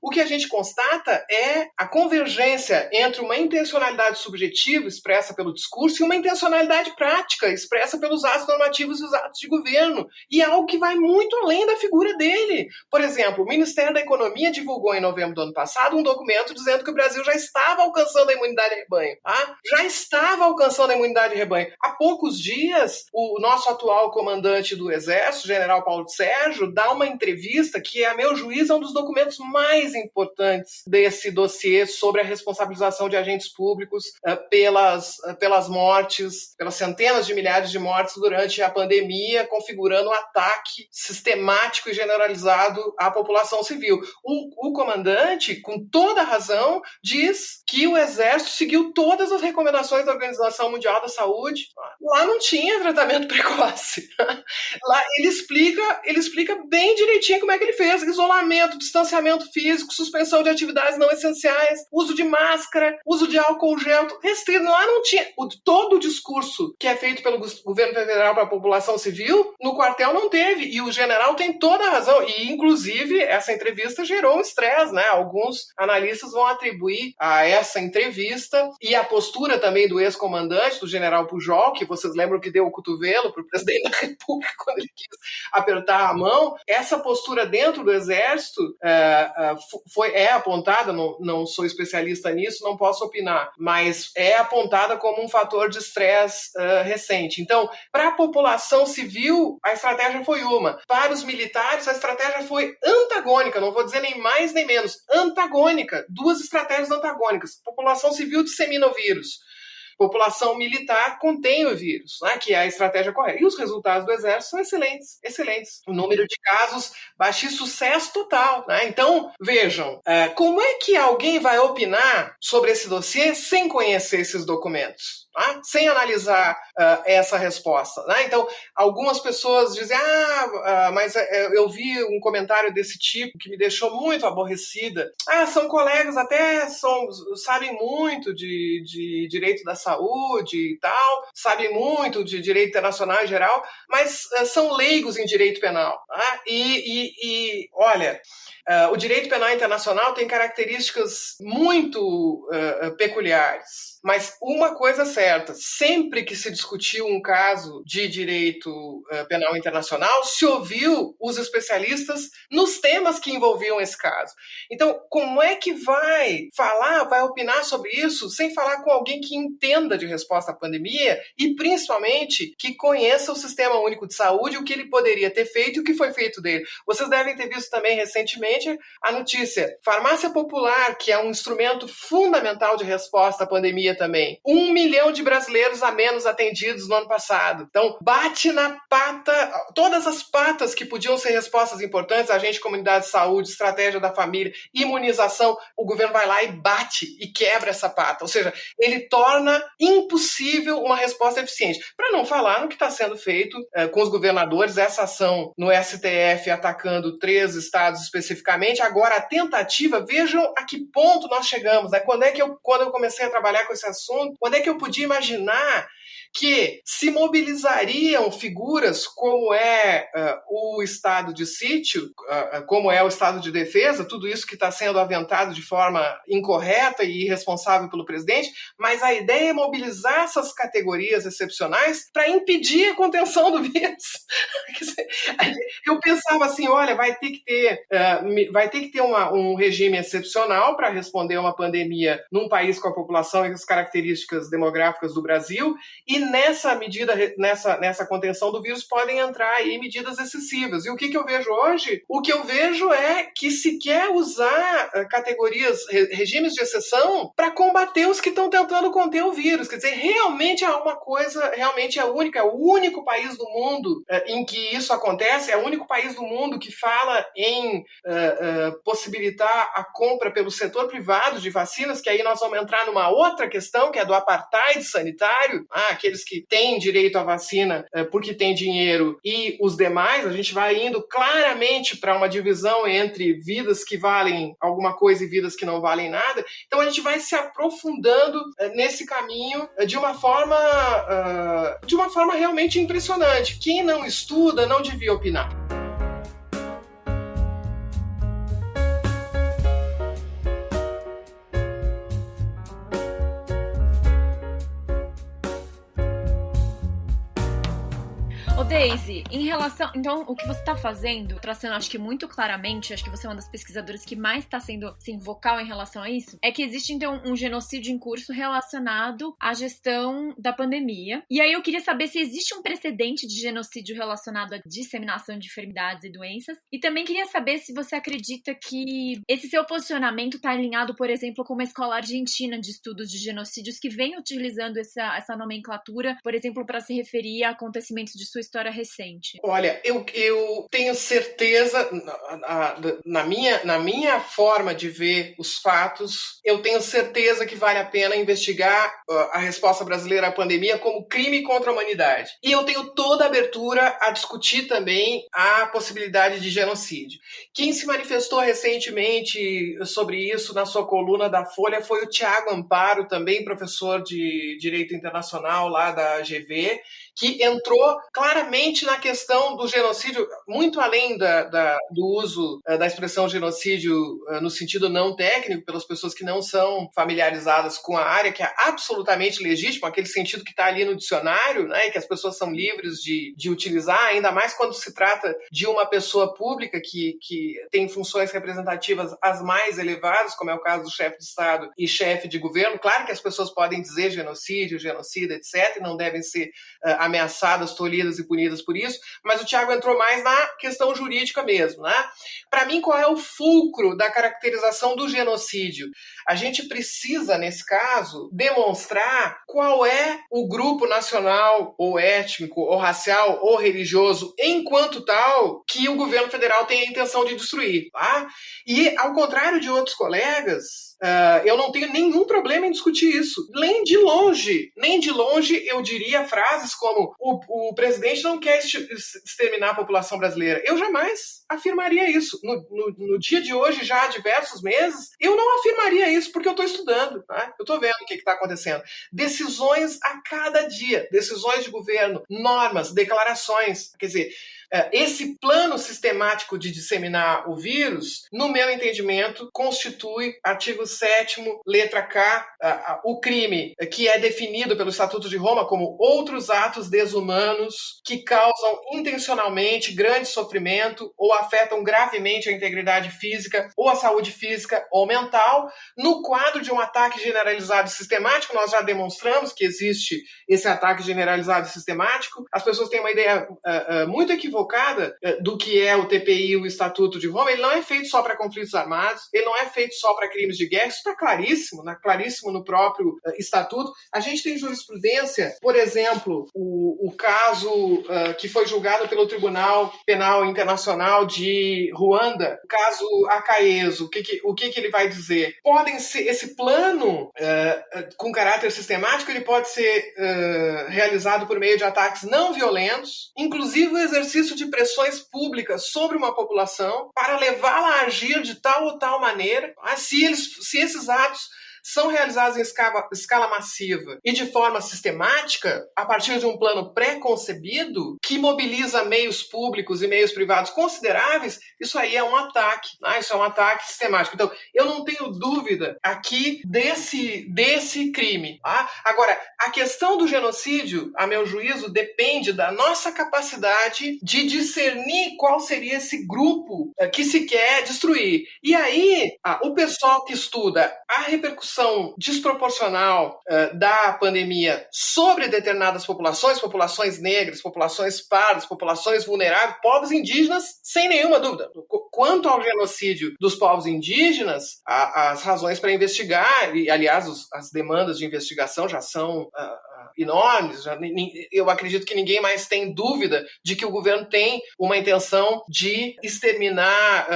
O que a gente constata é a convergência entre uma intencionalidade subjetiva expressa pelo discurso e uma intencionalidade prática expressa pelos atos normativos e os atos de governo. E é algo que vai muito além da figura dele. Por exemplo, o Ministério da Economia divulgou em novembro do ano passado um documento dizendo que o Brasil já estava alcançando a imunidade de rebanho. Já estava alcançando a imunidade de rebanho. Há poucos dias, o nosso atual comandante do Exército, general Paulo Sérgio, dá uma entrevista que, a meu juízo, é um dos documentos mais importantes desse dossiê sobre a responsabilização de agentes públicos pelas mortes, pelas centenas de milhares de mortes durante a pandemia, configurando um ataque sistemático e generalizado à população civil. O comandante, com toda razão, diz que o Exército seguiu todas as recomendações da Organização Mundial da Saúde. Lá não tinha tratamento precoce. Lá ele explica bem direitinho como é que ele fez: isolamento, distanciamento físico, suspensão de atividades não essenciais, uso de máscara, uso de álcool gel, restrito. Lá não tinha. Todo o discurso que é feito pelo governo federal para a população civil, no quartel não teve. E o general tem toda a razão. E, inclusive, essa entrevista gerou um estresse, né? Alguns analistas vão atribuir a essa entrevista e a postura também do ex-comandante, do general Pujol, que vocês lembram que deu o cotovelo para o presidente da República quando ele quis apertar a mão. Essa postura dentro do Exército é apontada, não sou especialista nisso, não posso opinar, mas é apontada como um fator de estresse recente. Então, para a população civil, a estratégia foi uma. Para os militares, a estratégia foi antagônica, não vou dizer nem mais nem menos, antagônica. Duas estratégias antagônicas. A população civil dissemina o vírus. População militar contém o vírus, né, que é a estratégia correta. E os resultados do Exército são excelentes, excelentes. O número de casos baixíssimo, sucesso total. Né? Então, vejam, como é que alguém vai opinar sobre esse dossiê sem conhecer esses documentos? Tá? Sem analisar essa resposta. Né? Então, algumas pessoas dizem, mas eu vi um comentário desse tipo que me deixou muito aborrecida. São colegas, até sabem muito de direito da saúde e tal, sabem muito de direito internacional em geral, mas são leigos em direito penal. Tá? Olha, o direito penal internacional tem características muito peculiares. Mas uma coisa certa, sempre que se discutiu um caso de direito penal internacional, se ouviu os especialistas nos temas que envolviam esse caso. Então, como é que vai opinar sobre isso sem falar com alguém que entenda de resposta à pandemia e, principalmente, que conheça o Sistema Único de Saúde, o que ele poderia ter feito e o que foi feito dele? Vocês devem ter visto também recentemente a notícia. Farmácia Popular, que é um instrumento fundamental de resposta à pandemia também. 1 milhão de brasileiros a menos atendidos no ano passado. Então, bate na pata, todas as patas que podiam ser respostas importantes, agente de comunidade de saúde, estratégia da família, imunização, o governo vai lá e bate e quebra essa pata. Ou seja, ele torna impossível uma resposta eficiente. Para não falar no que está sendo feito com os governadores, essa ação no STF atacando 3 estados especificamente, agora a tentativa, vejam a que ponto nós chegamos. Né? Quando eu comecei a trabalhar com esse assunto, quando é que eu podia imaginar que se mobilizariam figuras como é o estado de sítio, como é o estado de defesa, tudo isso que está sendo aventado de forma incorreta e irresponsável pelo presidente, mas a ideia é mobilizar essas categorias excepcionais para impedir a contenção do vírus. Eu pensava assim, olha, vai ter que ter um regime excepcional para responder a uma pandemia num país com a população e as características demográficas do Brasil, e nessa medida, nessa contenção do vírus, podem entrar aí medidas excessivas. E o que eu vejo hoje? O que eu vejo é que se quer usar categorias, regimes de exceção para combater os que estão tentando conter o vírus. Quer dizer, realmente é uma coisa, realmente é única, é o único país do mundo em que isso acontece, é o único país do mundo que fala em possibilitar a compra pelo setor privado de vacinas, que aí nós vamos entrar numa outra questão, que é do apartheid sanitário, aqueles que têm direito à vacina porque têm dinheiro e os demais, a gente vai indo claramente para uma divisão entre vidas que valem alguma coisa e vidas que não valem nada. Então a gente vai se aprofundando nesse caminho de uma forma realmente impressionante. Quem não estuda não devia opinar. Daisy, em relação... Então, o que você está fazendo, traçando, acho que muito claramente, acho que você é uma das pesquisadoras que mais está sendo, assim, vocal em relação a isso, é que existe, então, um genocídio em curso relacionado à gestão da pandemia. E aí eu queria saber se existe um precedente de genocídio relacionado à disseminação de enfermidades e doenças. E também queria saber se você acredita que esse seu posicionamento está alinhado, por exemplo, com uma escola argentina de estudos de genocídios que vem utilizando essa nomenclatura, por exemplo, para se referir a acontecimentos de sua história história recente? Olha, eu tenho certeza, na minha forma de ver os fatos, eu tenho certeza que vale a pena investigar a resposta brasileira à pandemia como crime contra a humanidade. E eu tenho toda a abertura a discutir também a possibilidade de genocídio. Quem se manifestou recentemente sobre isso na sua coluna da Folha foi o Tiago Amparo, também professor de Direito Internacional lá da GV, que entrou claramente na questão do genocídio, muito além do uso da expressão genocídio no sentido não técnico, pelas pessoas que não são familiarizadas com a área, que é absolutamente legítimo, aquele sentido que está ali no dicionário, né, e que as pessoas são livres de utilizar, ainda mais quando se trata de uma pessoa pública que tem funções representativas as mais elevadas, como é o caso do chefe de Estado e chefe de governo. Claro que as pessoas podem dizer genocídio, genocida, etc., e não devem ser ameaçadas, tolhidas e punidas por isso, mas o Tiago entrou mais na questão jurídica mesmo, né? Para mim, qual é o fulcro da caracterização do genocídio? A gente precisa, nesse caso, demonstrar qual é o grupo nacional, ou étnico, ou racial, ou religioso, enquanto tal, que o governo federal tem a intenção de destruir, tá? E, ao contrário de outros colegas, eu não tenho nenhum problema em discutir isso. Nem de longe eu diria frases como o presidente não quer exterminar a população brasileira. Eu jamais afirmaria isso. No dia de hoje, já há diversos meses, eu não afirmaria isso porque eu estou estudando, tá? Eu estou vendo o que está acontecendo. Decisões a cada dia, decisões de governo, normas, declarações, quer dizer, esse plano sistemático de disseminar o vírus, no meu entendimento, constitui, artigo 7º, letra K, o crime que é definido pelo Estatuto de Roma como outros atos desumanos que causam intencionalmente grande sofrimento ou afetam gravemente a integridade física ou a saúde física ou mental. No quadro de um ataque generalizado e sistemático, nós já demonstramos que existe esse ataque generalizado e sistemático. As pessoas têm uma ideia muito equivocada do que é o TPI, o Estatuto de Roma. Ele não é feito só para conflitos armados, ele não é feito só para crimes de guerra, isso está claríssimo, né? Claríssimo no próprio Estatuto. A gente tem jurisprudência, por exemplo, o caso que foi julgado pelo Tribunal Penal Internacional de Ruanda, o caso Acaeso, o que ele vai dizer? Podem ser, esse plano com caráter sistemático, ele pode ser realizado por meio de ataques não violentos, inclusive o exercício de pressões públicas sobre uma população para levá-la a agir de tal ou tal maneira. Se esses atos são realizados em escala massiva e de forma sistemática, a partir de um plano pré-concebido, que mobiliza meios públicos e meios privados consideráveis, isso aí é um ataque, né? Isso é um ataque sistemático. Então, eu não tenho dúvida aqui desse crime. Tá? Agora, a questão do genocídio, a meu juízo, depende da nossa capacidade de discernir qual seria esse grupo que se quer destruir. E aí, o pessoal que estuda a repercussão desproporcional da pandemia sobre determinadas populações negras, populações pardas, populações vulneráveis, povos indígenas, sem nenhuma dúvida. Quanto ao genocídio dos povos indígenas, as razões para investigar, e aliás, as demandas de investigação já são enormes. Eu acredito que ninguém mais tem dúvida de que o governo tem uma intenção de exterminar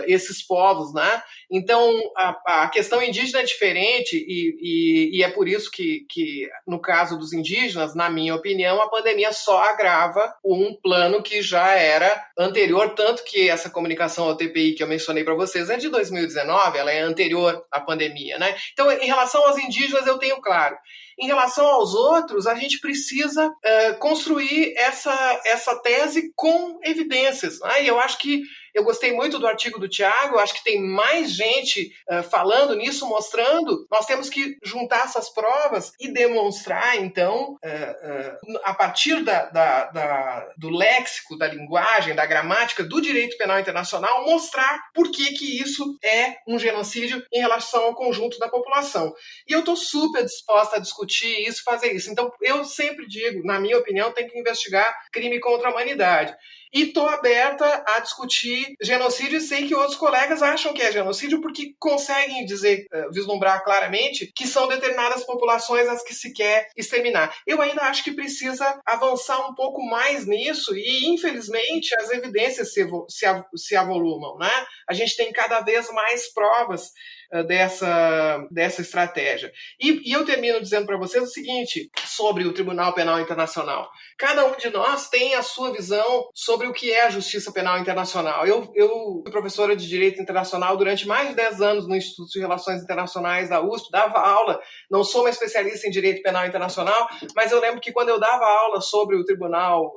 esses povos, né? Então, a questão indígena é diferente e é por isso que, no caso dos indígenas, na minha opinião, a pandemia só agrava um plano que já era anterior, tanto que essa comunicação ao TPI que eu mencionei para vocês é de 2019, ela é anterior à pandemia, né? Então, em relação aos indígenas, eu tenho claro. Em relação aos outros, a gente precisa construir essa tese com evidências. Né? E eu acho que eu gostei muito do artigo do Tiago, eu acho que tem mais gente falando nisso, mostrando. Nós temos que juntar essas provas e demonstrar, então, a partir do léxico, da linguagem, da gramática, do direito penal internacional, mostrar por que isso é um genocídio em relação ao conjunto da população. E eu estou super disposta a discutir isso, fazer isso. Então, eu sempre digo, na minha opinião, tem que investigar crime contra a humanidade. e estou aberta a discutir genocídio, e sei que outros colegas acham que é genocídio porque conseguem dizer, vislumbrar claramente que são determinadas populações as que se quer exterminar. Eu ainda acho que precisa avançar um pouco mais nisso e, infelizmente, as evidências se avolumam, né? A gente tem cada vez mais provas dessa estratégia. E eu termino dizendo para vocês o seguinte sobre o Tribunal Penal Internacional. Cada um de nós tem a sua visão sobre o que é a Justiça Penal Internacional. Eu fui professora de Direito Internacional durante mais de 10 anos no Instituto de Relações Internacionais da USP, dava aula, não sou uma especialista em Direito Penal Internacional, mas eu lembro que quando eu dava aula sobre o Tribunal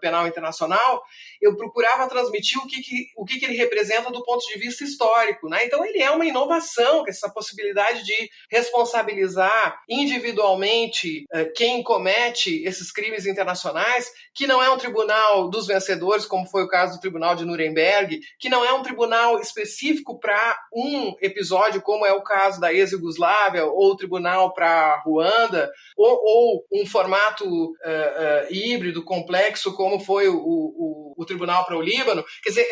Penal Internacional, eu procurava transmitir o que ele representa do ponto de vista histórico, né? Então ele é uma inovação, essa possibilidade de responsabilizar individualmente quem comete esses crimes internacionais, que não é um tribunal dos vencedores, como foi o caso do Tribunal de Nuremberg, que não é um tribunal específico para um episódio, como é o caso da ex-Iugoslávia, ou o tribunal para Ruanda, ou um formato híbrido, complexo, como foi o tribunal para o Líbano. Quer dizer,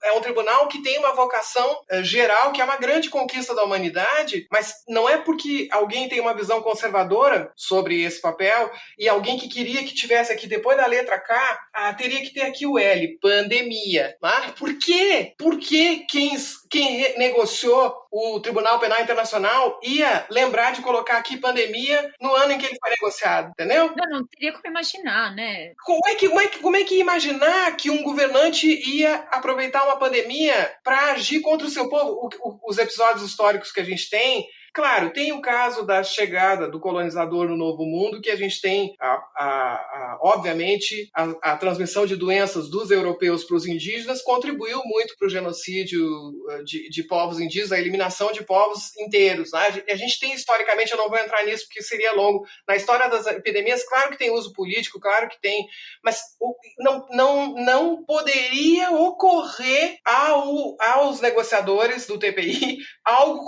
é um tribunal que tem uma vocação geral, que é uma grande conquista da humanidade, mas não é porque alguém tem uma visão conservadora sobre esse papel e alguém que queria que tivesse aqui, depois da letra K, teria que ter aqui o L, pandemia. Né? Por quê? Porque quem negociou o Tribunal Penal Internacional ia lembrar de colocar aqui pandemia no ano em que ele foi negociado, entendeu? Não teria como imaginar, né? Como é que imaginar que um governante ia aproveitar uma pandemia para agir contra o seu povo? Os episódios históricos que a gente tem, claro, tem o caso da chegada do colonizador no Novo Mundo, que a gente tem, obviamente, a transmissão de doenças dos europeus para os indígenas contribuiu muito para o genocídio de povos indígenas, a eliminação de povos inteiros. Né? A gente tem, historicamente, eu não vou entrar nisso porque seria longo, na história das epidemias, claro que tem uso político, claro que tem, mas não poderia ocorrer aos negociadores do TPI algo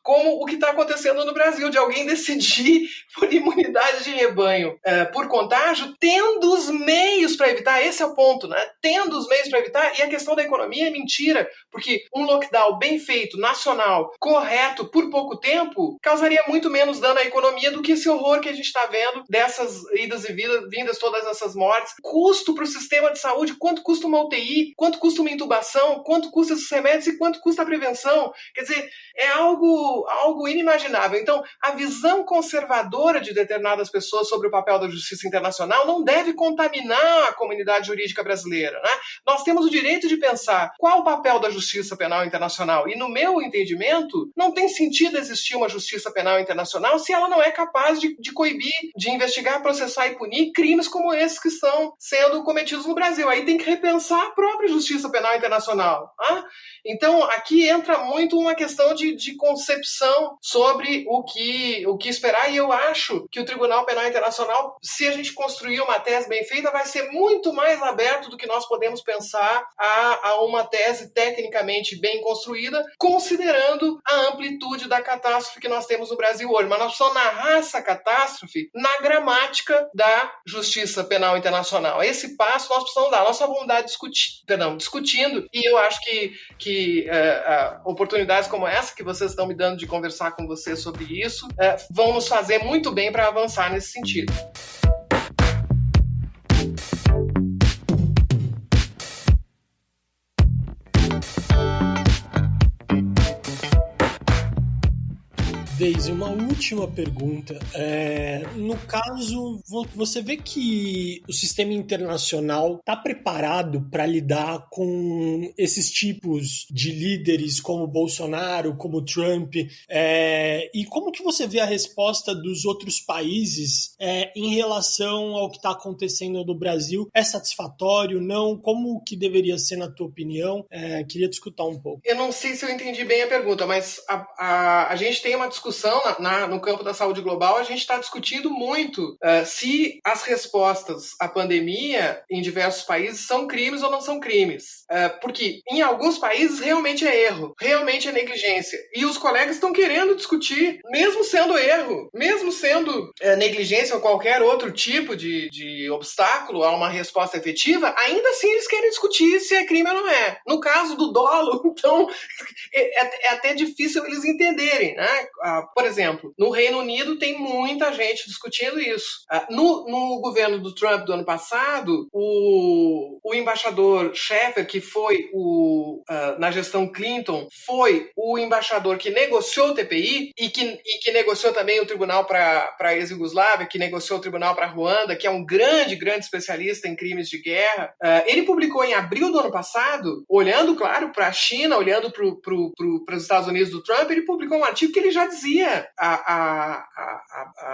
como o que está acontecendo no Brasil, de alguém decidir por imunidade de rebanho por contágio, tendo os meios para evitar. Esse é o ponto, né? Tendo os meios para evitar. E a questão da economia é mentira, porque um lockdown bem feito, nacional, correto, por pouco tempo, causaria muito menos dano à economia do que esse horror que a gente está vendo dessas idas e vindas, todas essas mortes. Custo para o sistema de saúde, quanto custa uma UTI, quanto custa uma intubação, quanto custa esses remédios e quanto custa a prevenção. Quer dizer, é algo inimaginável. Então, a visão conservadora de determinadas pessoas sobre o papel da justiça internacional não deve contaminar a comunidade jurídica brasileira. Né? Nós temos o direito de pensar qual o papel da justiça penal internacional. E, no meu entendimento, não tem sentido existir uma justiça penal internacional se ela não é capaz de coibir, de investigar, processar e punir crimes como esses que estão sendo cometidos no Brasil. Aí tem que repensar a própria justiça penal internacional. Né? Então, aqui entra muito uma questão de concepção sobre o que esperar, e eu acho que o Tribunal Penal Internacional, se a gente construir uma tese bem feita, vai ser muito mais aberto do que nós podemos pensar a uma tese tecnicamente bem construída, considerando a amplitude da catástrofe que nós temos no Brasil hoje. Mas nós precisamos narrar essa catástrofe na gramática da Justiça Penal Internacional. Esse passo nós precisamos dar. Nós só vamos dar discutindo, e eu acho que oportunidades como essa que vocês estão me dando de conversar com vocês sobre isso vão nos fazer muito bem para avançar nesse sentido. Deise, uma última pergunta. No caso, você vê que o sistema internacional está preparado para lidar com esses tipos de líderes como Bolsonaro, como Trump? E como que você vê a resposta dos outros países em relação ao que está acontecendo no Brasil? É satisfatório? Não? Como que deveria ser, na tua opinião? Queria te escutar um pouco. Eu não sei se eu entendi bem a pergunta, mas a gente tem uma discussão discussão no campo da saúde global, a gente está discutindo muito se as respostas à pandemia em diversos países são crimes ou não são crimes. Porque em alguns países realmente é erro, realmente é negligência. E os colegas estão querendo discutir, mesmo sendo erro, mesmo sendo negligência ou qualquer outro tipo de obstáculo a uma resposta efetiva, ainda assim eles querem discutir se é crime ou não é. No caso do dolo, então, é até difícil eles entenderem, né? Por exemplo, no Reino Unido tem muita gente discutindo isso. No governo do Trump do ano passado, o embaixador Sheffer, que foi na gestão Clinton, foi o embaixador que negociou o TPI e que negociou também o tribunal para a ex-Yugoslávia, que negociou o tribunal para Ruanda, que é um grande especialista em crimes de guerra. Ele publicou em abril do ano passado, olhando, claro, para a China, olhando para os Estados Unidos do Trump, ele publicou um artigo que ele já dizia a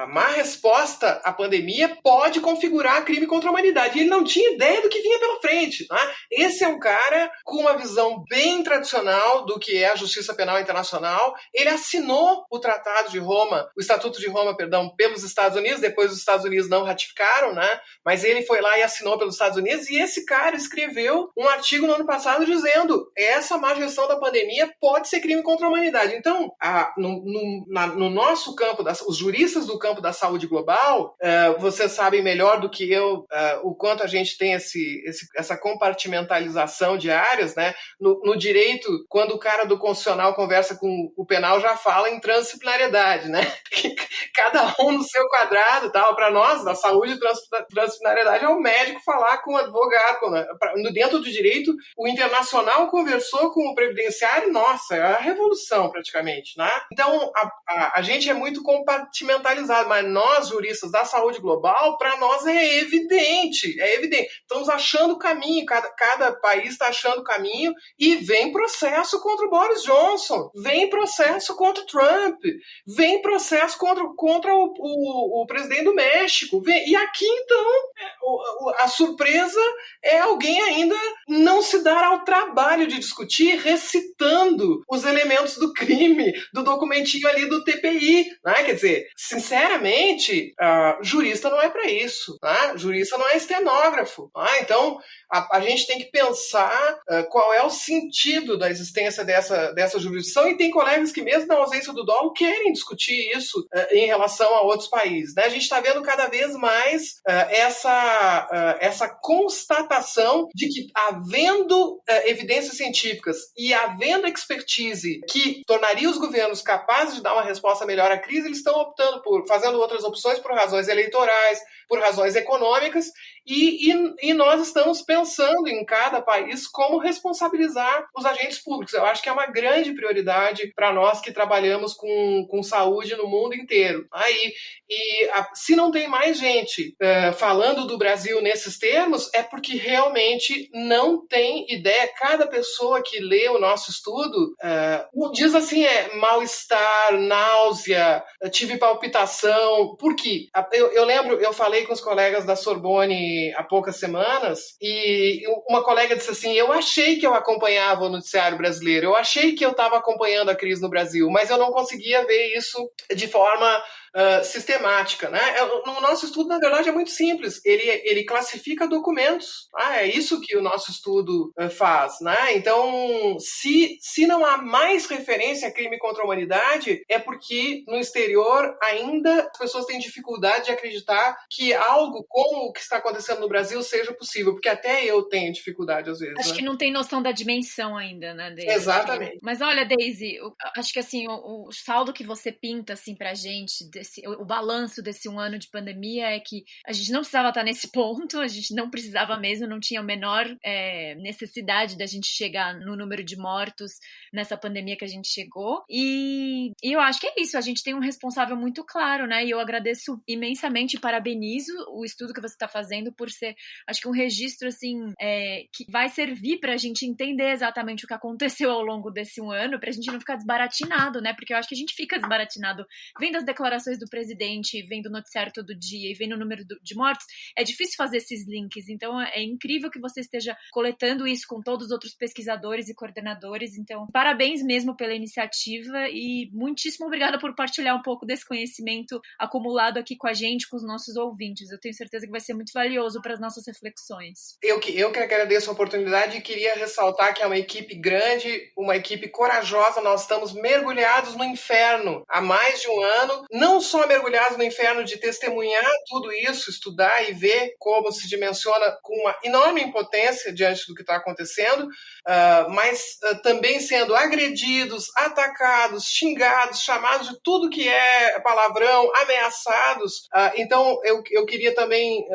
má resposta à pandemia pode configurar crime contra a humanidade. E ele não tinha ideia do que vinha pela frente. Né? Esse é um cara com uma visão bem tradicional do que é a Justiça Penal Internacional. Ele assinou o Tratado de Roma, o Estatuto de Roma, perdão, pelos Estados Unidos, depois os Estados Unidos não ratificaram, né? Mas ele foi lá e assinou pelos Estados Unidos, e esse cara escreveu um artigo no ano passado dizendo essa má gestão da pandemia pode ser crime contra a humanidade. Então, no nosso campo, os juristas do campo da saúde global, vocês sabem melhor do que eu o quanto a gente tem essa compartimentalização de áreas, né? No direito, quando o cara do constitucional conversa com o penal, já fala em transdisciplinariedade, né? Cada um no seu quadrado, tal. Para nós, da saúde, transdisciplinariedade é o médico falar com o advogado. Dentro do direito, o internacional conversou com o previdenciário, nossa, é a revolução praticamente, né? Então, a gente é muito compartimentalizado, mas nós, juristas da saúde global, para nós é evidente. Estamos achando o caminho, cada país está achando o caminho, e vem processo contra o Boris Johnson, vem processo contra o Trump, vem processo contra o presidente do México. E aqui, então, a surpresa é alguém ainda não se dar ao trabalho de discutir recitando os elementos do crime, do documentinho ali do TPI. Né? Quer dizer, sinceramente, jurista não é para isso. Né? Jurista não é estenógrafo. Né? Então, a gente tem que pensar qual é o sentido da existência dessa jurisdição, e tem colegas que, mesmo na ausência do dolo, querem discutir isso em relação a outros países. Né? A gente está vendo cada vez mais essa constatação de que, havendo evidências científicas e havendo expertise que tornaria os governos capazes de dar uma resposta melhor à crise, eles estão fazendo outras opções por razões eleitorais, por razões econômicas, e nós estamos pensando em cada país como responsabilizar os agentes públicos. Eu acho que é uma grande prioridade para nós que trabalhamos com saúde no mundo inteiro. Se não tem mais gente falando do Brasil nesses termos, é porque realmente não tem ideia. Cada pessoa que lê o nosso estudo diz assim, mal-estar, náusea, tive palpitação. Por quê? Eu lembro, eu falei com os colegas da Sorbonne há poucas semanas, e uma colega disse assim, eu achei que eu acompanhava o noticiário brasileiro, eu achei que eu estava acompanhando a crise no Brasil, mas eu não conseguia ver isso de forma sistemática. Né? O nosso estudo, na verdade, é muito simples. Ele classifica documentos. É isso que o nosso estudo faz. Né? Então, se não há mais referência a crime contra a humanidade, é porque no exterior ainda as pessoas têm dificuldade de acreditar que algo como o que está acontecendo no Brasil seja possível, porque até eu tenho dificuldade às vezes. Acho que não tem noção da dimensão ainda, né, Daisy? Exatamente. Mas olha, Daisy, acho que assim, o saldo que você pinta assim, pra gente, o balanço desse 1 ano de pandemia é que a gente não precisava estar nesse ponto, a gente não precisava mesmo, não tinha a menor necessidade da gente chegar no número de mortos nessa pandemia que a gente chegou, e eu acho que é isso, a gente tem um responsável muito claro, né, e eu agradeço imensamente e parabenizo o estudo que você está fazendo por ser, acho que um registro assim, que vai servir pra gente entender exatamente o que aconteceu ao longo desse 1 ano, pra gente não ficar desbaratinado, né, porque eu acho que a gente fica desbaratinado vendo as declarações declarações do presidente, vendo o noticiário todo dia e vendo o número de mortes, é difícil fazer esses links. Então, é incrível que você esteja coletando isso com todos os outros pesquisadores e coordenadores. Então, parabéns mesmo pela iniciativa e muitíssimo obrigada por partilhar um pouco desse conhecimento acumulado aqui com a gente, com os nossos ouvintes. Eu tenho certeza que vai ser muito valioso para as nossas reflexões. Eu que agradeço a oportunidade e queria ressaltar que é uma equipe grande, uma equipe corajosa. Nós estamos mergulhados no inferno há mais de um ano, não só mergulhados no inferno de testemunhar tudo isso, estudar e ver como se dimensiona com uma enorme impotência diante do que está acontecendo, mas também sendo agredidos, atacados, xingados, chamados de tudo que é palavrão, ameaçados. Então, eu queria também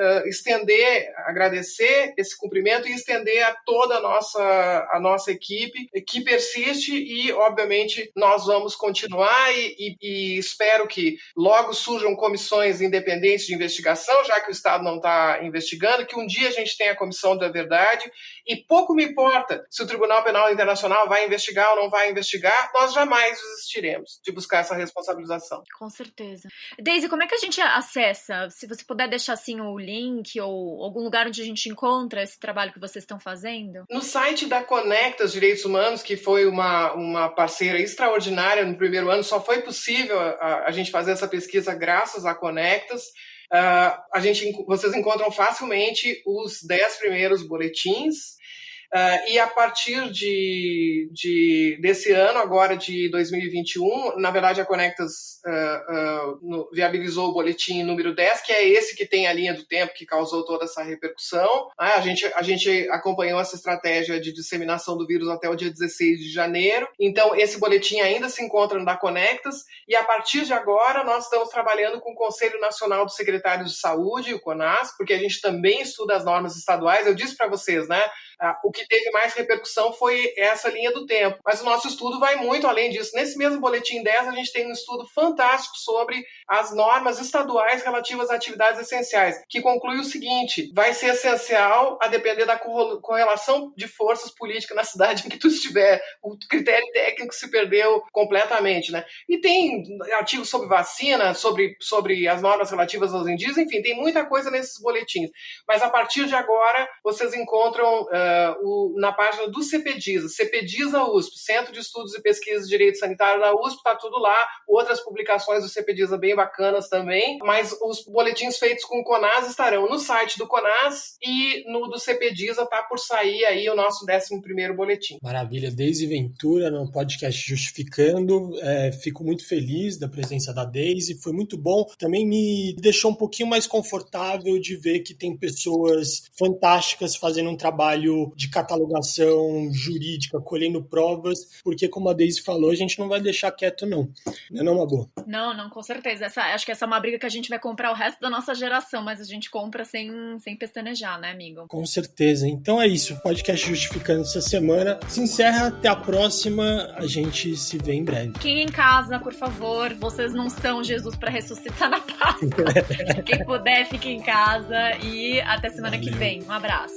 agradecer esse cumprimento e estender a toda a nossa equipe que persiste e, obviamente, nós vamos continuar e espero que logo surjam comissões independentes de investigação, já que o Estado não está investigando, que um dia a gente tenha a Comissão da Verdade e pouco me importa se o Tribunal Penal Internacional vai investigar ou não vai investigar, nós jamais desistiremos de buscar essa responsabilização. Com certeza. Daisy, como é que a gente acessa? Se você puder deixar assim o link ou algum lugar onde a gente encontra esse trabalho que vocês estão fazendo? No site da Conectas Direitos Humanos, que foi uma parceira extraordinária no primeiro ano, só foi possível a gente fazer essa pesquisa graças à Conectas. Vocês encontram facilmente os 10 primeiros boletins. E a partir desse ano, agora de 2021, na verdade a Conectas viabilizou o boletim número 10, que é esse que tem a linha do tempo que causou toda essa repercussão. A gente acompanhou essa estratégia de disseminação do vírus até o dia 16 de janeiro. Então, esse boletim ainda se encontra no da Conectas e a partir de agora nós estamos trabalhando com o Conselho Nacional dos Secretários de Saúde, o CONAS, porque a gente também estuda as normas estaduais. Eu disse para vocês, né? O que teve mais repercussão foi essa linha do tempo. Mas o nosso estudo vai muito além disso. Nesse mesmo boletim 10, a gente tem um estudo fantástico sobre as normas estaduais relativas a atividades essenciais, que conclui o seguinte: vai ser essencial, a depender da correlação de forças políticas na cidade em que tu estiver. O critério técnico se perdeu completamente, né? E tem artigos sobre vacina, sobre as normas relativas aos indígenas, enfim, tem muita coisa nesses boletins. Mas a partir de agora, vocês encontram na página do CPDISA USP, Centro de Estudos e Pesquisas de Direito Sanitário da USP, está tudo lá, outras publicações do CPDISA bem bacanas também, mas os boletins feitos com o CONAS estarão no site do CONAS e no do CPDISA está por sair aí o nosso 11º boletim. Maravilha, Daisy Ventura no podcast Justificando, fico muito feliz da presença da Daisy, foi muito bom, também me deixou um pouquinho mais confortável de ver que tem pessoas fantásticas fazendo um trabalho de catalogação jurídica, colhendo provas, porque como a Daisy falou, a gente não vai deixar quieto não é não, Mabô? Não, com certeza. Acho que essa é uma briga que a gente vai comprar o resto da nossa geração, mas a gente compra sem pestanejar, né, amigo? Com certeza. Então é isso, o podcast Justificando essa semana se encerra, até a próxima, a gente se vê em breve. Quem em casa, por favor, vocês não são Jesus para ressuscitar na Páscoa. Quem puder, fique em casa e até semana que vem. Um abraço.